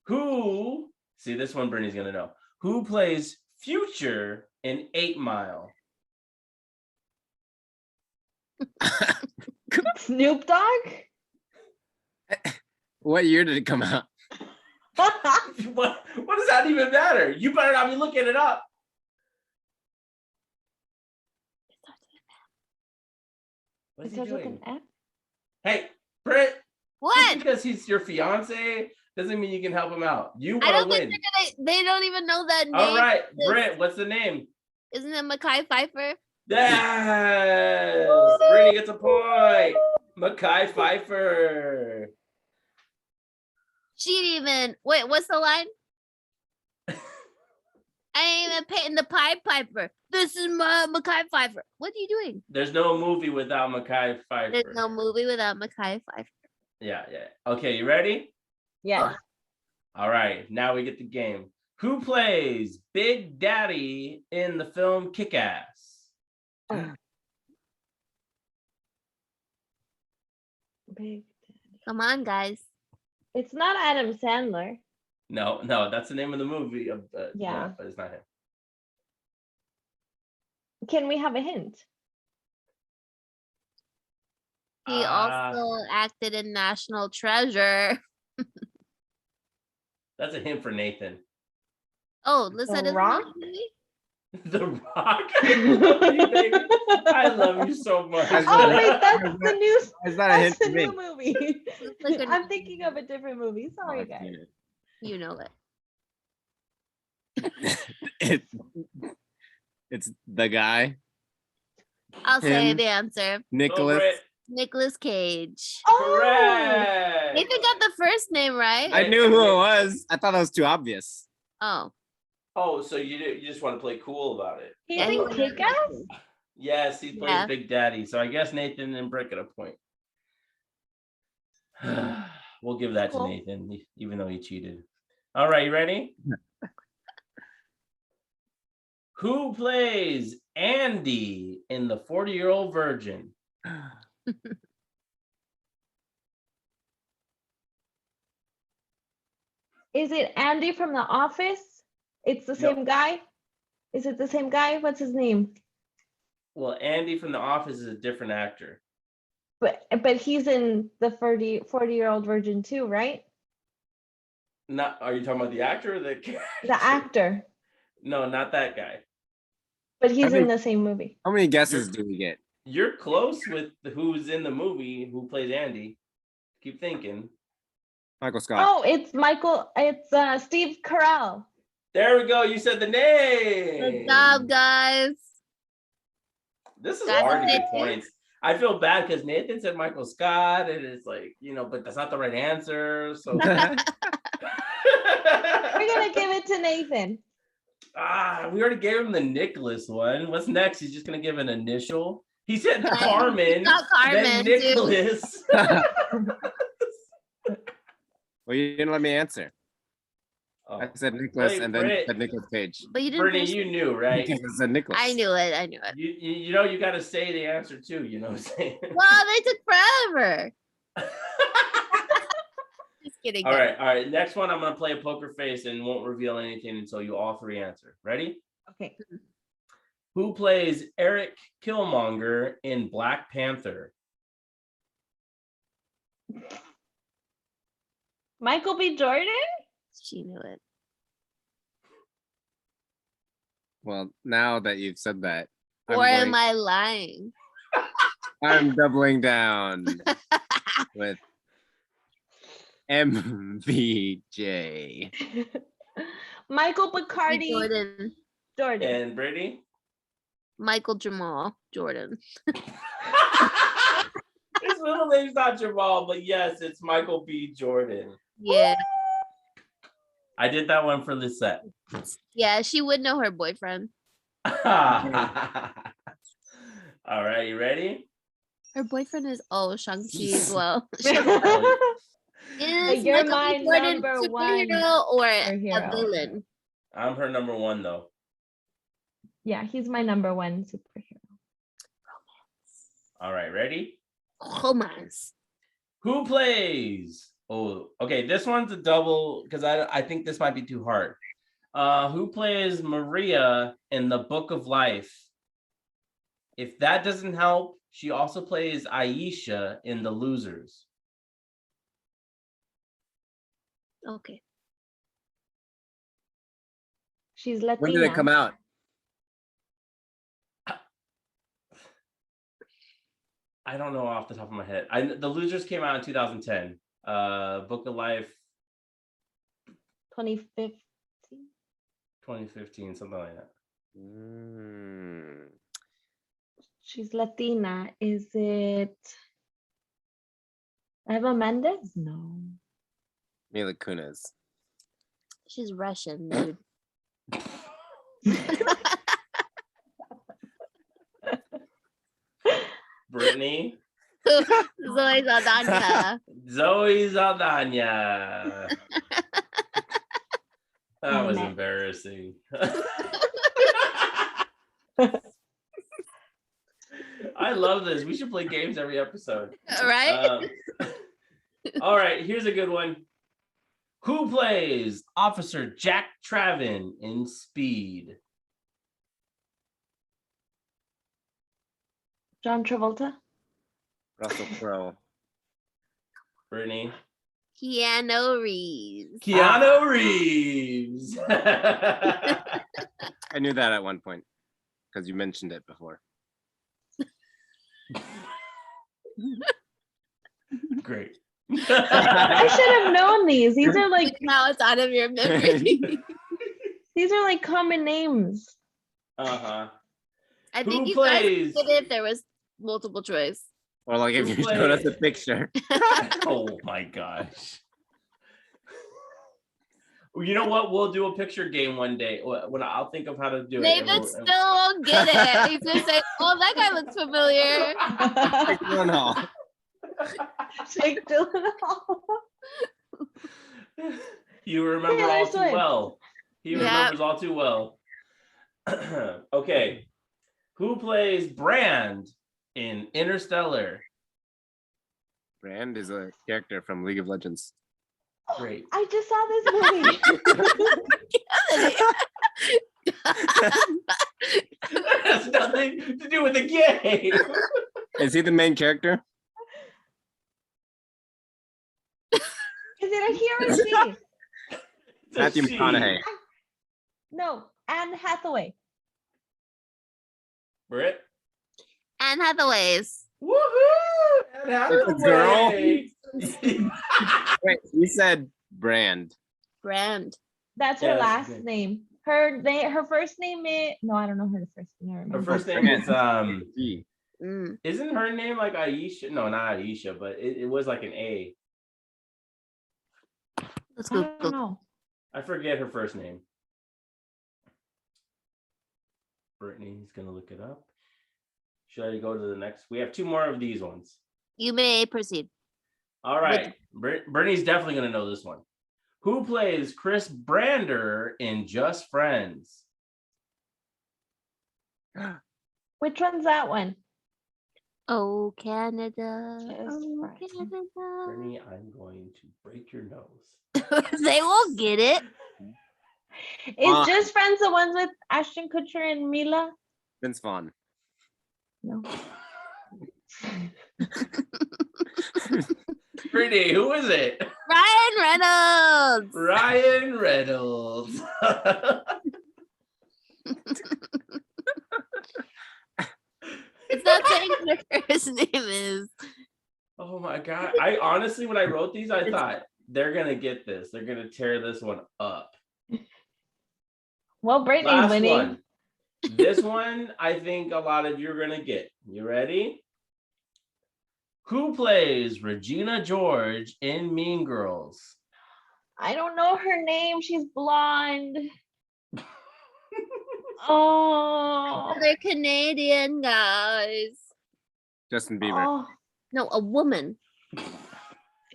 Who, see this one Brittany's gonna know. Who plays Future in 8 Mile? Snoop Dogg? what year did it come out? What does that even matter? You better not be looking it up. What's he doing? Hey, Britt. What? Just because he's your fiance doesn't mean you can help him out. You want to win. They don't even know that name. All right, Britt, what's the name? Isn't it Mekhi Phifer? Yes! Brittany gets a point. Mekhi Phifer. She didn't even, wait, what's the line? I ain't even paying the Pied Piper. This is my Mekhi Phifer. What are you doing? There's no movie without Mekhi Phifer. There's no movie without Mekhi Phifer. Yeah. Okay, you ready? Yeah. All right, now we get the game. Who plays Big Daddy in the film Kick-Ass? Big. Come on, guys. It's not Adam Sandler. No, that's the name of the movie. Yeah. No, but it's not him. Can we have a hint? He also acted in National Treasure. That's a hint for Nathan. Oh, listen, The Rock? The Rock. I love you so much. Oh wait, that's the new. Is that a hint That's the to me? new movie. Like a- I'm thinking of a different movie. Oh, Sorry, I've guys. seen You know it. it. It's the guy, I'll say Him. the answer. Nicholas. Nicolas Cage. Oh, Correct. Nathan got the first name right. I knew who it was. I thought that was too obvious. Oh, Oh, so you just want to play cool about it? He's Yeah, he in was- Kick-Ass? Yes, he plays Yeah. Big Daddy. So I guess Nathan and Britt get a point. We'll give that to Cool. Nathan, even though he cheated. All right, you ready? Who plays Andy in The 40-Year-Old Virgin? Is it Andy from The Office? It's the No. same guy? Is it the same guy? What's his name? Well, Andy from The Office is a different actor. But he's in the 40-year-old virgin too, right? Not, are you talking about the actor or the character? The actor. No, not that guy. But he's think- in the same movie. How many guesses do we get? You're close with who's in the movie, who plays Andy. Keep thinking. Michael Scott. Oh, it's Steve Carell. There we go. You said the name. Good job, guys. This is Guys, hard to get Nathan. points. I feel bad because Nathan said Michael Scott, and it's like, but that's not the right answer. So We're gonna give it to Nathan. we already gave him the Nicholas one. What's next? He's just gonna give an initial. He said Carmen, Not then Carmen, too. Nicholas. Well, you didn't let me answer. Oh. I said Nicholas Wait, and then Britt. said Nicholas Cage. But you didn't. Brittany, finish- you knew, right? I said Nicholas. I knew it. I knew it. You got to say the answer too. You know what I'm saying? Well, they took forever. Just kidding. All guys. right. Next one, I'm gonna play a poker face and won't reveal anything until you all three answer. Ready? Okay. Who plays Eric Killmonger in Black Panther? Michael B. Jordan? She knew it. Well, now that you've said that, Or am I lying? I'm doubling down with MVJ. Michael Bacardi Jordan. Jordan. And Brittany? Michael Jamal Jordan. His middle name's not Jamal, but yes, it's Michael B. Jordan. Yeah. I did that one for Lisette. Yeah, she would know her boyfriend. All right, you ready? Her boyfriend is Shang-Chi as well. Is You're Michael B. my Jordan number superhero or a superhero. villain? I'm her number one, though. Yeah, he's my number one superhero. All right, ready? Romance. Who plays? Oh, okay. This one's a double because I think this might be too hard. Who plays Maria in the Book of Life? If that doesn't help, she also plays Aisha in The Losers. Okay. She's Latina. When did it come out? I don't know off the top of my head. The Losers came out in 2010. Book of Life 2015. 2015, something like that. She's Latina. Is it Eva Mendes? No. Mila Kunis. She's Russian, dude. Brittany. Zoe Saldana. Zoe Saldana. That was Next. embarrassing. I love this. We should play games every episode. Right? All right, here's a good one. Who plays Officer Jack Travin in Speed? John Travolta? Russell Crowe. Brittany. Keanu Reeves. Keanu Reeves. I knew that at one point because you mentioned it before. Great. I should have known these. These are like Now it's out of your memory. these are like common names. Uh-huh. I Who think you plays- guys did it if there was multiple choice. Or like if Who you showed us a plays- picture. Oh my gosh. You know what? We'll do a picture game one day when I'll think of how to do it. Nathan still won't get it. He's gonna say, "Oh, that guy looks familiar." Gyllenhaal. Jake Gyllenhaal. You remember Taylor all too Swift. well. He Yeah. remembers all too well. Okay. Who plays Brand in Interstellar? Brand is a character from League of Legends. Great. I just saw this movie. That has nothing to do with the game. Is he the main character? Is it a he or a she? It's a Matthew she. McConaughey. No, Anne Hathaway. Britt? Anne Hathaway's. Woohoo! And Girl. Hathaway. Wait, you said Brand. Brand. That's Yeah, her that's last good. name. Her first name is no, I don't know her first name. I Her remember. first name is G. isn't her name like Aisha? No, not Aisha, but it was like an A. Let's I don't go. know. I forget her first name. Brittany's gonna look it up. Should I go to the next? We have two more of these ones. You may proceed. All right. Brittany's definitely gonna know this one. Who plays Chris Brander in Just Friends? Which one's that one? Oh, Canada. Just Oh, Friends. Canada. Brittany, I'm going to break your nose. They won't get it. Is Just Friends the ones with Ashton Kutcher and Mila? Vince Vaughn. No. Brittany, who is it? Ryan Reynolds. Ryan Reynolds. It's not saying what her first name is. Oh my God. I honestly, when I wrote these, I thought they're going to get this. They're going to tear this one up. Well, Brittany's Last winning. one. This one, I think a lot of you are going to get. You ready? Who plays Regina George in Mean Girls? I don't know her name. She's blonde. Oh. They're Canadian guys. Justin Bieber. Oh. No, a woman.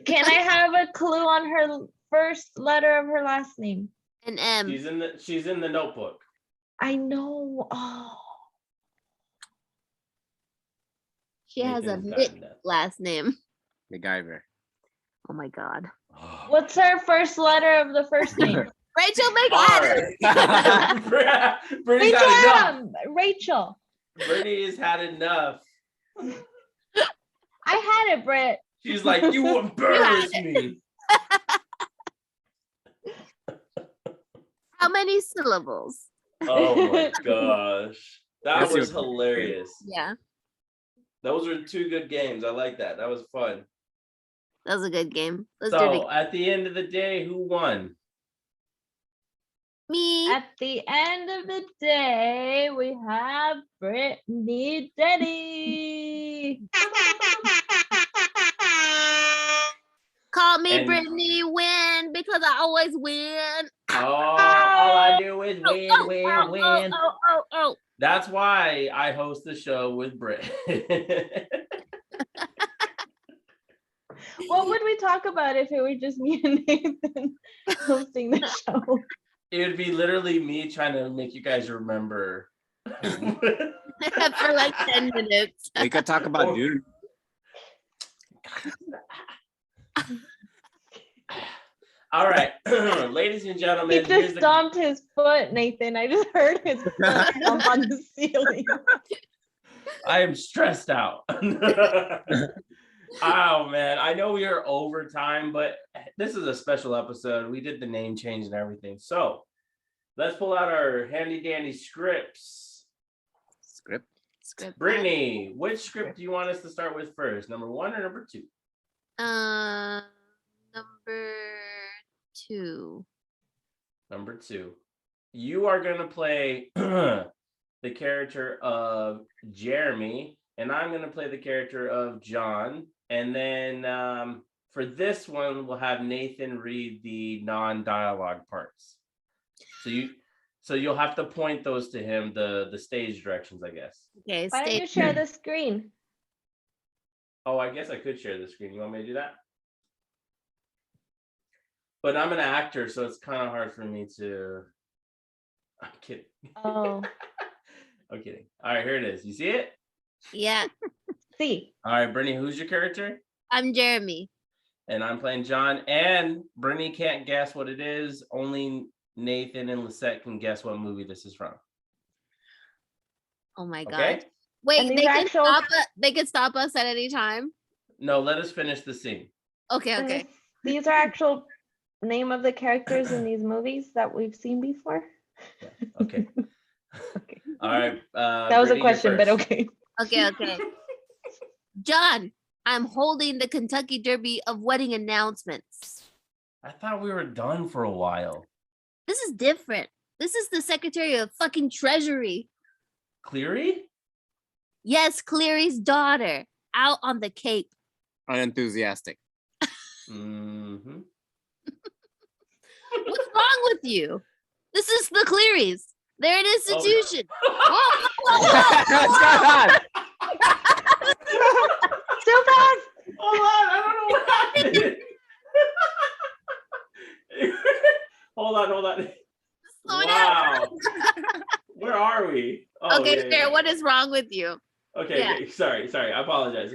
Can I have a clue on her first letter of her last name? An M. She's in the Notebook. I know. Oh. She has a Nathan's Mick gotten that. last name. MacGyver. Oh my God. What's her first letter of the first name? Rachel McAdams. Brittany's had enough. Rachel. Brittany has had enough. I had it, Britt. She's like, you embarrass me. How many syllables? Oh my gosh. That Yes, was you- hilarious. Yeah, Those were two good games. I like that. That was fun. that was a good game. Let's do it So again. at the end of the day, who won? Me. At the end of the day, we have Brittany Denny. Call me And- Brittany Win because I always win. Oh, all I do is win, win, win. Oh. That's why I host the show with Britt. What would we talk about if it were just me and Nathan hosting the show? It would be literally me trying to make you guys remember. For like 10 minutes. We could talk about Oh. dude. All right, ladies and He gentlemen, just stomped his foot, Nathan. I just heard his foot stomp on the ceiling. I am stressed out. Oh man, I know we are over time, but this is a special episode. We did the name change and everything. So let's pull out our handy dandy scripts. Script. Brittany, which script do you want us to start with first? Number 1 or number 2? Number 2. Number 2. You are going to play the character of Jeremy, and I'm going to play the character of John. And then For this one, we'll have Nathan read the non-dialogue parts. So you'll have to point those to him, the stage directions, I guess. Okay, Why don't you share the screen? Oh, I guess I could share the screen. You want me to do that? But I'm an actor, so it's kind of hard for me to. I'm kidding. Oh. I'm kidding. All right, here it is. You see it? Yeah, See. All right, Brittany, who's your character? I'm Jeremy. And I'm playing John. And Brittany can't guess what it is. Only Nathan and Lisette can guess what movie this is from. Oh my God. Okay? Wait, And they these can actual- stop us. They can stop us at any time. No, let us finish the scene. Okay, And okay. these are actual name of the characters in these movies that we've seen before. Yeah. Okay. Okay. All right. That was a Brittany, you're question, but first. okay. Okay. John, I'm holding the Kentucky Derby of wedding announcements. I thought we were done for a while. This is different. This is the Secretary of fucking Treasury. Cleary? Yes, Cleary's daughter, out on the Cape. Unenthusiastic. Mm-hmm. What's wrong with you? This is the Clearys. They're an institution. Whoa, whoa, whoa, What's going on? So fast. Hold on, I don't know what happened. Hold on. Slow down. Wow. Where are we? Oh, Okay, yeah, Sarah, yeah. what is wrong with you? Okay, Yeah. okay. Sorry. I apologize.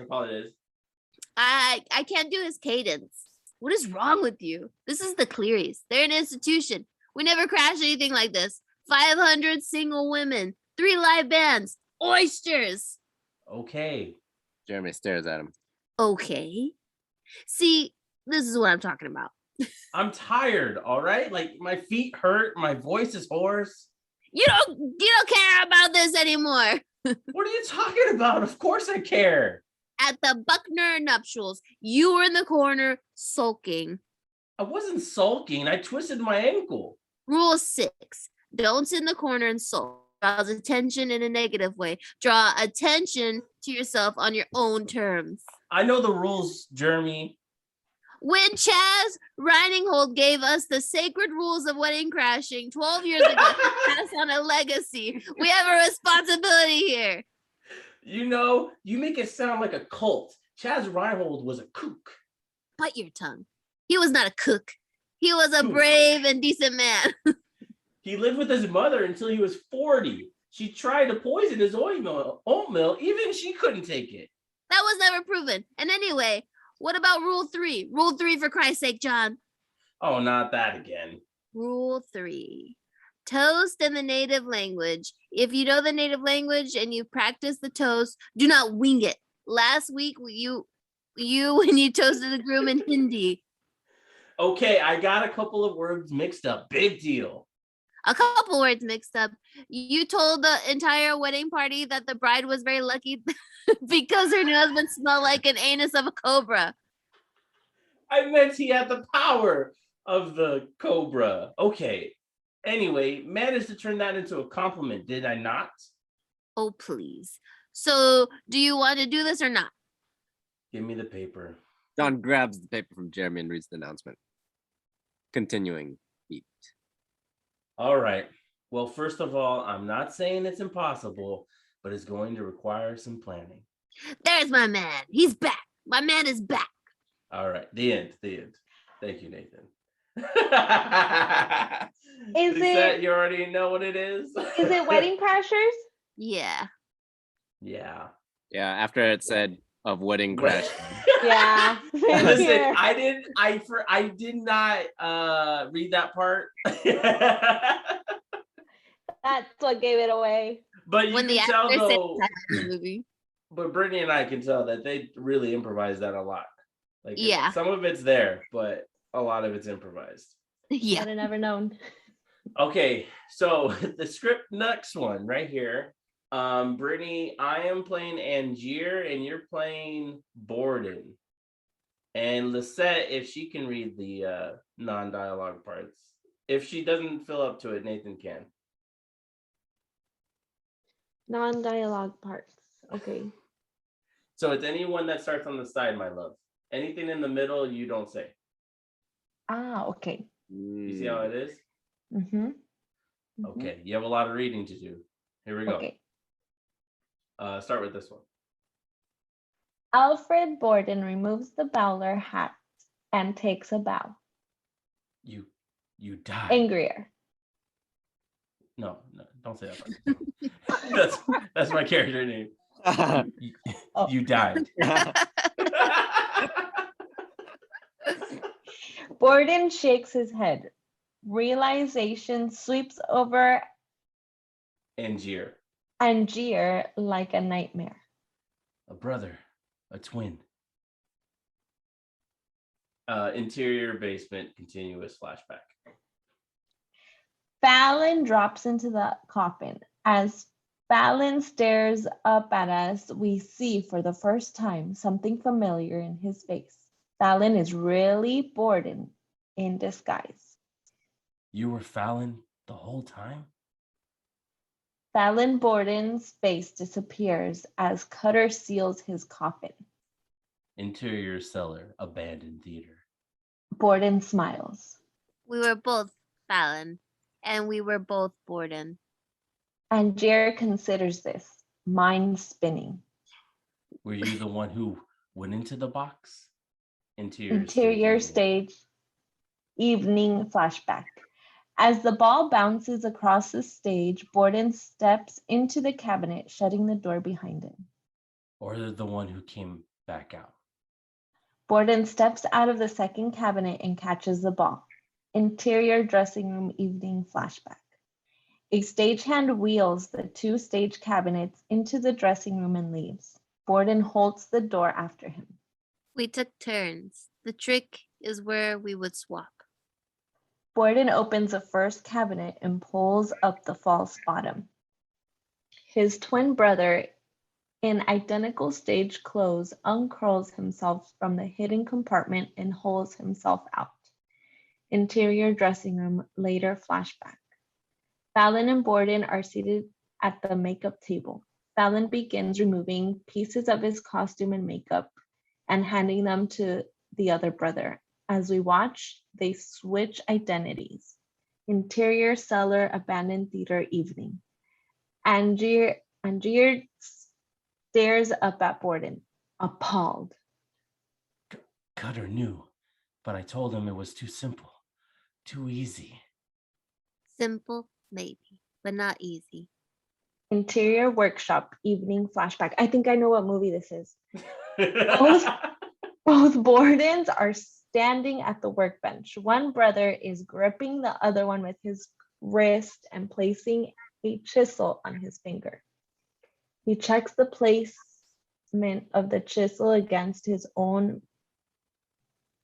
I can't do his cadence. What is wrong with you? This is the Clearys. They're an institution. We never crash anything like this. 500 single women, 3 live bands, oysters. Okay. Jeremy stares at him. Okay. See, this is what I'm talking about. I'm tired, all right? Like my feet hurt, my voice is hoarse. You don't care about this anymore. What are you talking about? Of course I care. At the Buckner nuptials, you were in the corner sulking. I wasn't sulking. I twisted my ankle. Rule 6. Don't sit in the corner and sulk. Draws attention in a negative way. Draw attention to yourself on your own terms. I know the rules, Jeremy. When Chaz Reininghold gave us the sacred rules of wedding crashing 12 years ago to pass on a legacy, we have a responsibility here. You know, you make it sound like a cult. Chaz Reinhold was a kook. Bite your tongue. He was not a cook. He was a Kook. brave and decent man. He lived with his mother until he was 40. She tried to poison his oatmeal. Even she couldn't take it. That was never proven. And anyway, what about rule 3? Rule 3, for Christ's sake, John. Oh, not that again. Rule 3. Toast in the native language. If you know the native language and you practice the toast, do not wing it. Last week, you when you toasted the groom in Hindi. Okay, I got a couple of words mixed up. Big deal. A couple words mixed up. You told the entire wedding party that the bride was very lucky because her new husband smelled like an anus of a cobra. I meant he had the power of the cobra. Okay. Anyway, managed to turn that into a compliment, did I not? Oh, please. So, do you want to do this or not? Give me the paper. John grabs the paper from Jeremy and reads the announcement. Continuing. Beat. All right. Well, first of all, I'm not saying it's impossible, but it's going to require some planning. There's my man. He's back. My man is back. All right. The end. Thank you, Nathan. Is Lisette, it- you already know what it is? Is it Wedding Crashers? Yeah. Yeah. Yeah, after it said of wedding crash. Yeah. same Listen, here. I did not read that part. That's what gave it away. But you When the can tell actor said though, that in the movie. but Brittany and I can tell that they really improvise that a lot. Like Yeah. some of it's there, but a lot of it's improvised. Yeah. I'd have never known. Okay, so the script next one right here. Brittany, I am playing Angier and you're playing Borden. And Lisette, if she can read the non-dialogue parts. If she doesn't fill up to it, Nathan can. Non-dialogue parts. Okay. So it's anyone that starts on the side, my love. Anything in the middle, you don't say. Ah, okay. You see how it is? Mm-hmm. Okay, you have a lot of reading to do. Here we go. Okay. Start with this one. Alfred Borden removes the bowler hat and takes a bow. You died. Angrier. No, don't say that. That's my character name. You died. Borden shakes his head. Realization sweeps over Angier. like a nightmare. A brother, a twin. Interior basement, continuous flashback. Fallon drops into the coffin. As Fallon stares up at us, we see for the first time something familiar in his face. Fallon is really Borden in disguise. You were Fallon the whole time? Fallon Borden's face disappears as Cutter seals his coffin. Interior cellar, abandoned theater. Borden smiles. We were both Fallon, and we were both Borden. Angier considers this, mind spinning. Were you the one who went into the box? Interior Stage, evening flashback. As the ball bounces across the stage, Borden steps into the cabinet, shutting the door behind him. Or the one who came back out? Borden steps out of the second cabinet and catches the ball. Interior dressing room evening flashback. A stagehand wheels the two stage cabinets into the dressing room and leaves. Borden holds the door after him. We took turns. The trick is where we would swap. Borden opens the first cabinet and pulls up the false bottom. His twin brother, in identical stage clothes, uncurls himself from the hidden compartment and hauls himself out. Interior dressing room, later flashback. Fallon and Borden are seated at the makeup table. Fallon begins removing pieces of his costume and makeup and handing them to the other brother. As we watch, they switch identities. Interior cellar, abandoned theater evening. Angier stares up at Borden, appalled. Cutter knew, but I told him it was too simple, too easy. Simple, maybe, but not easy. Interior workshop, evening flashback. I think I know what movie this is. Both Bordens are standing at the workbench. One brother is gripping the other one with his wrist and placing a chisel on his finger. He checks the placement of the chisel against his own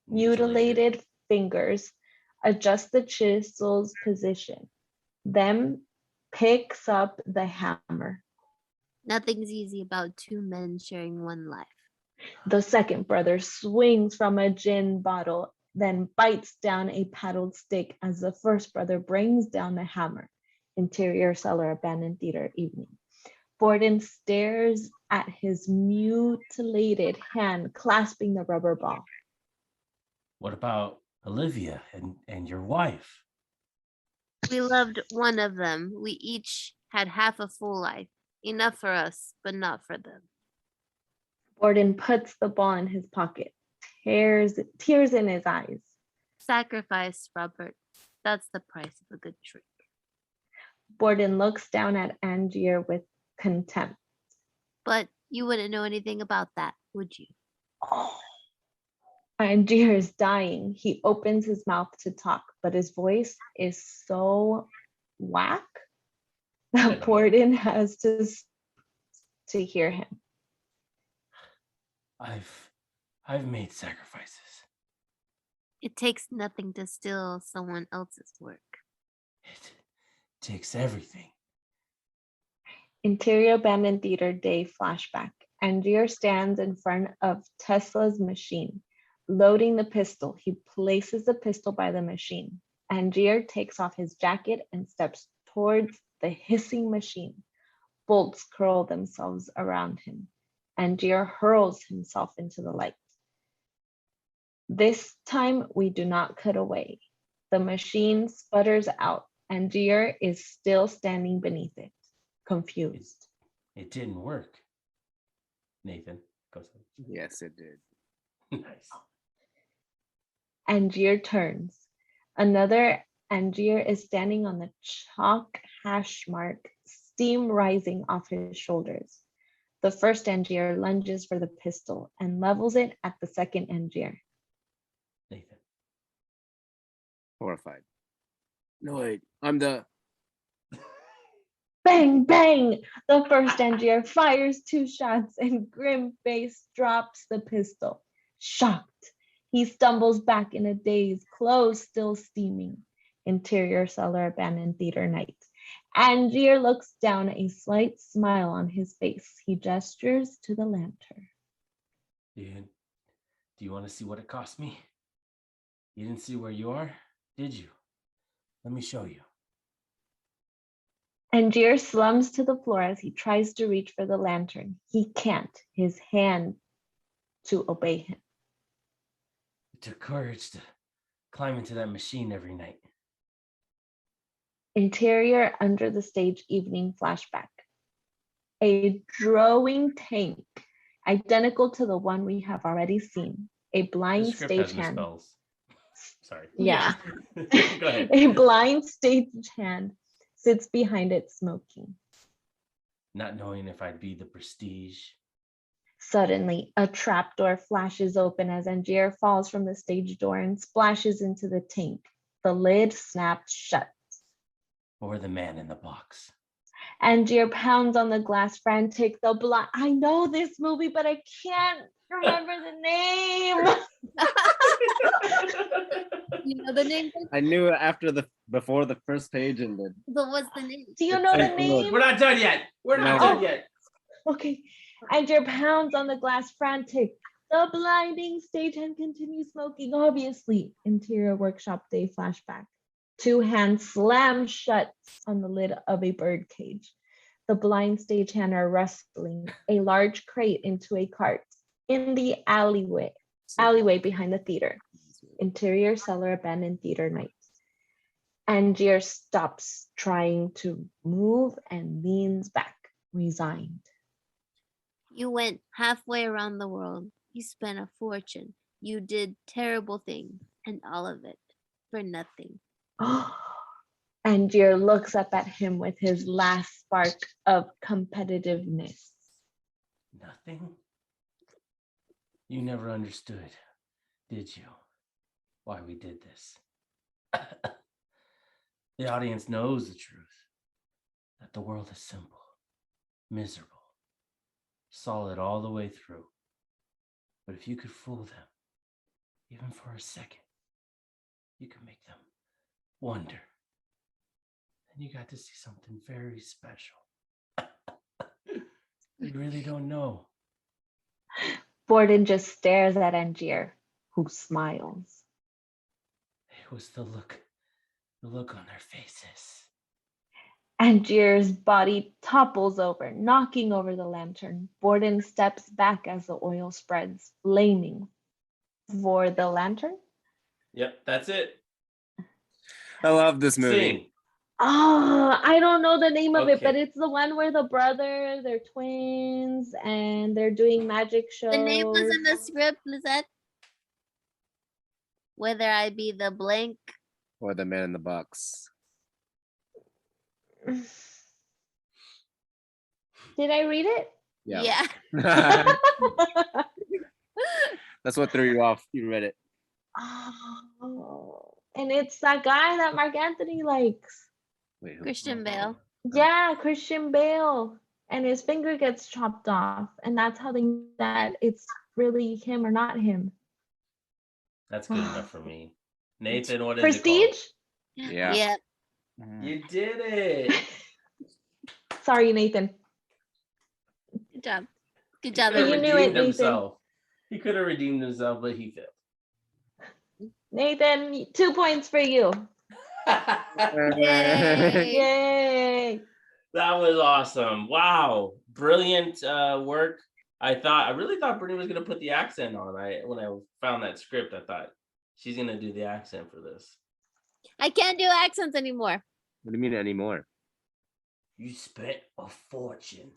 mutilated fingers, adjusts the chisel's position, then picks up the hammer. Nothing's easy about two men sharing one life. The second brother swings from a gin bottle, then bites down a paddled stick as the first brother brings down the hammer. Interior cellar, abandoned theater evening. Borden stares at his mutilated hand clasping the rubber ball. What about Olivia and your wife? We loved one of them. We each had half a full life. Enough for us, but not for them. Borden puts the ball in his pocket, tears in his eyes. Sacrifice, Robert. That's the price of a good trick. Borden looks down at Angier with contempt. But you wouldn't know anything about that, would you? Oh. Angier is dying. He opens his mouth to talk, but his voice is so whack that Borden has to hear him. I've made sacrifices. It takes nothing to steal someone else's work. It takes everything. Interior abandoned theater day flashback. Angier stands in front of Tesla's machine, loading the pistol. He places the pistol by the machine. Angier takes off his jacket and steps towards the hissing machine. Bolts curl themselves around him. Angier hurls himself into the light. This time we do not cut away. The machine sputters out, and Deer is still standing beneath it, confused. It didn't work. Nathan, go ahead. Yes, it did. Nice. Angier turns. Another Angier is standing on the chalk hash mark, steam rising off his shoulders. The first Angier lunges for the pistol and levels it at the second Angier. Nathan. Horrified. No, wait. I'm the. Bang, bang! The first Angier fires 2 shots and Grim-Face drops the pistol. Shocked, he stumbles back in a daze, clothes still steaming. Interior cellar, abandoned theater night. Angier looks down, a slight smile on his face. He gestures to the lantern. Dude, do you want to see what it cost me? You didn't see where you are, did you? Let me show you. Angier slumps to the floor as he tries to reach for the lantern. He can't. His hand to obey him. It took courage to climb into that machine every night. Interior under the stage evening flashback. A drawing tank, identical to the one we have already seen. A blind The script has stagehand. misspells. Sorry. Yeah. Go ahead. A blind stagehand sits behind it smoking. Not knowing if I'd be the prestige. Suddenly, a trapdoor flashes open as Angier falls from the stage door and splashes into the tank. The lid snaps shut. Or the man in the box. Angier pounds on the glass, frantic. I know this movie, but I can't remember the name. You know the name? I knew it before the first page ended. But what's the name? Do you know the name? We're not done yet. We're not No. done yet. Okay. Angier pounds on the glass, frantic. The blinding stagehand continues smoking, obviously. Interior workshop day flashback. 2 hands slam shut on the lid of a bird cage. The blind stagehand are wrestling a large crate into a cart in the alleyway behind the theater. Interior cellar, abandoned theater night. Angier stops trying to move and leans back, resigned. You went halfway around the world. You spent a fortune. You did terrible things, and all of it for nothing. Angier looks up at him with his last spark of competitiveness. Nothing? You never understood, did you? Why we did this. The audience knows the truth. That the world is simple, miserable, solid all the way through. But if you could fool them, even for a second, you could make them wonder. And you got to see something very special. You really don't know. Borden just stares at Angier, who smiles. It was the look on their faces. Angier's body topples over, knocking over the lantern. Borden steps back as the oil spreads, flaming. For the lantern? Yep, that's it. I love this movie. Sing. Oh, I don't know the name of it, Okay. but it's the one where the brothers, they're twins, and they're doing magic shows. The name was in the script, Lisette. Whether I be the blank. Or the man in the box. Did I read it? Yeah. That's what threw you off. You read it. Oh, and it's that guy that Mark Anthony likes. Wait, who? Christian Bale. Yeah, Christian Bale. And his finger gets chopped off. And that's how they know that it's really him or not him. That's good enough for me. Nathan, what is Prestige? it Yeah. Yeah. called? You did it. Sorry, Nathan. Good job. Good He job. could have You everyone. knew it, redeemed Nathan. himself. He could have redeemed himself, but he failed. Nathan, 2 points for you. Yay. Yay. That was awesome. Wow. Brilliant work. I really thought Brittany was gonna put the accent on. When I found that script, I thought she's gonna do the accent for this. I can't do accents anymore. What do you mean anymore? You spent a fortune.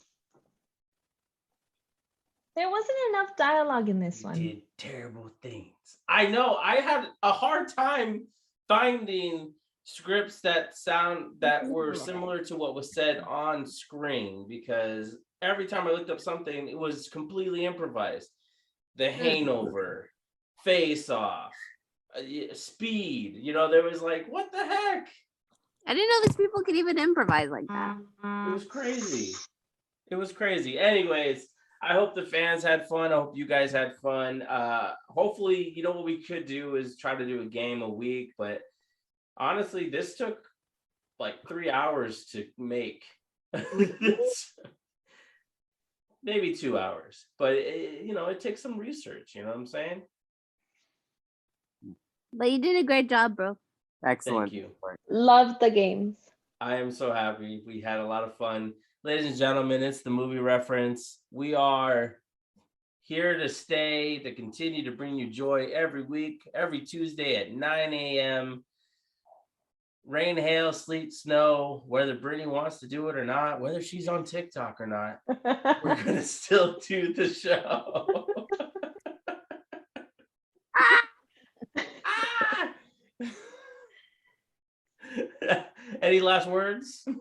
There wasn't enough dialogue in this You one. did terrible things. I know. I had a hard time finding scripts that were similar to what was said on screen, because every time I looked up something, it was completely improvised. The Hangover, Face Off, Speed. There was like, what the heck? I didn't know these people could even improvise like that. It was crazy. It was crazy. Anyways, I hope the fans had fun. I hope you guys had fun. Hopefully, what we could do is try to do a game a week. But honestly, this took like 3 hours to make. Maybe 2 hours. But, it takes some research. You know what I'm saying? But you did a great job, bro. Excellent. Thank you. Love the games. I am so happy. We had a lot of fun. Ladies and gentlemen, it's the Movie Reference. We are here to stay, to continue to bring you joy every week, every Tuesday at 9 a.m. Rain, hail, sleet, snow, whether Brittany wants to do it or not, whether she's on TikTok or not, we're going to still do the show. Any last words? Go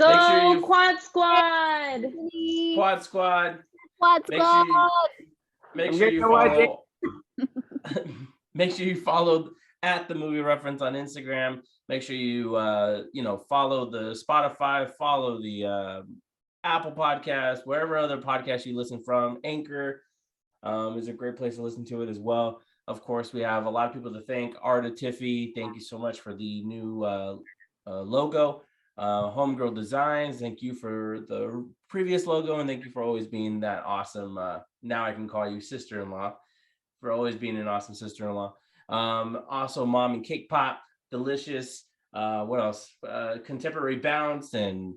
Make sure you- Quad Squad. Quad Squad. What's Make going sure Make sure you follow. Make sure you follow at the Movie Reference on Instagram. Make sure you follow the Spotify, follow the Apple Podcast, wherever other podcast you listen from. Anchor is a great place to listen to it as well. Of course, we have a lot of people to thank. Arta Tiffy, thank you so much for the new logo. Homegirl Designs, thank you for the previous logo, and thank you for always being that awesome. Now I can call you sister-in-law, for always being an awesome sister-in-law. Also, Mom and Cake Pop, delicious. What else? Contemporary Bounce, and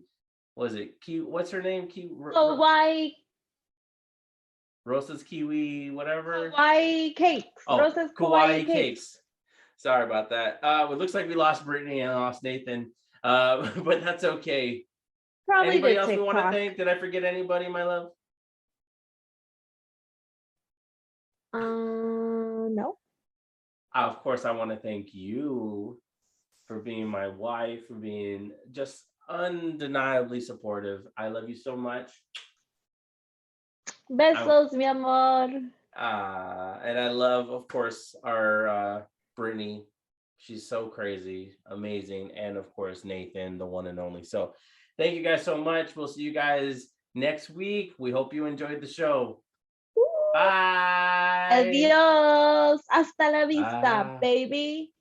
what is it? What's her name? Hawaii Rosa's Kiwi, whatever. Hawaii Cakes. Oh, Rosa's Kauai Cakes. Sorry about that. It looks like we lost Brittany and lost Nathan, but that's okay. Probably Anybody the else we want to TikTok. thank? Did I forget anybody, my love? No. Of course, I want to thank you for being my wife, for being just undeniably supportive. I love you so much. Besos, mi amor. And I love, of course, our Brittany. She's so crazy, amazing. And of course, Nathan, the one and only. So thank you guys so much. We'll see you guys next week. We hope you enjoyed the show. Bye. Adios. Hasta la vista, Bye. baby.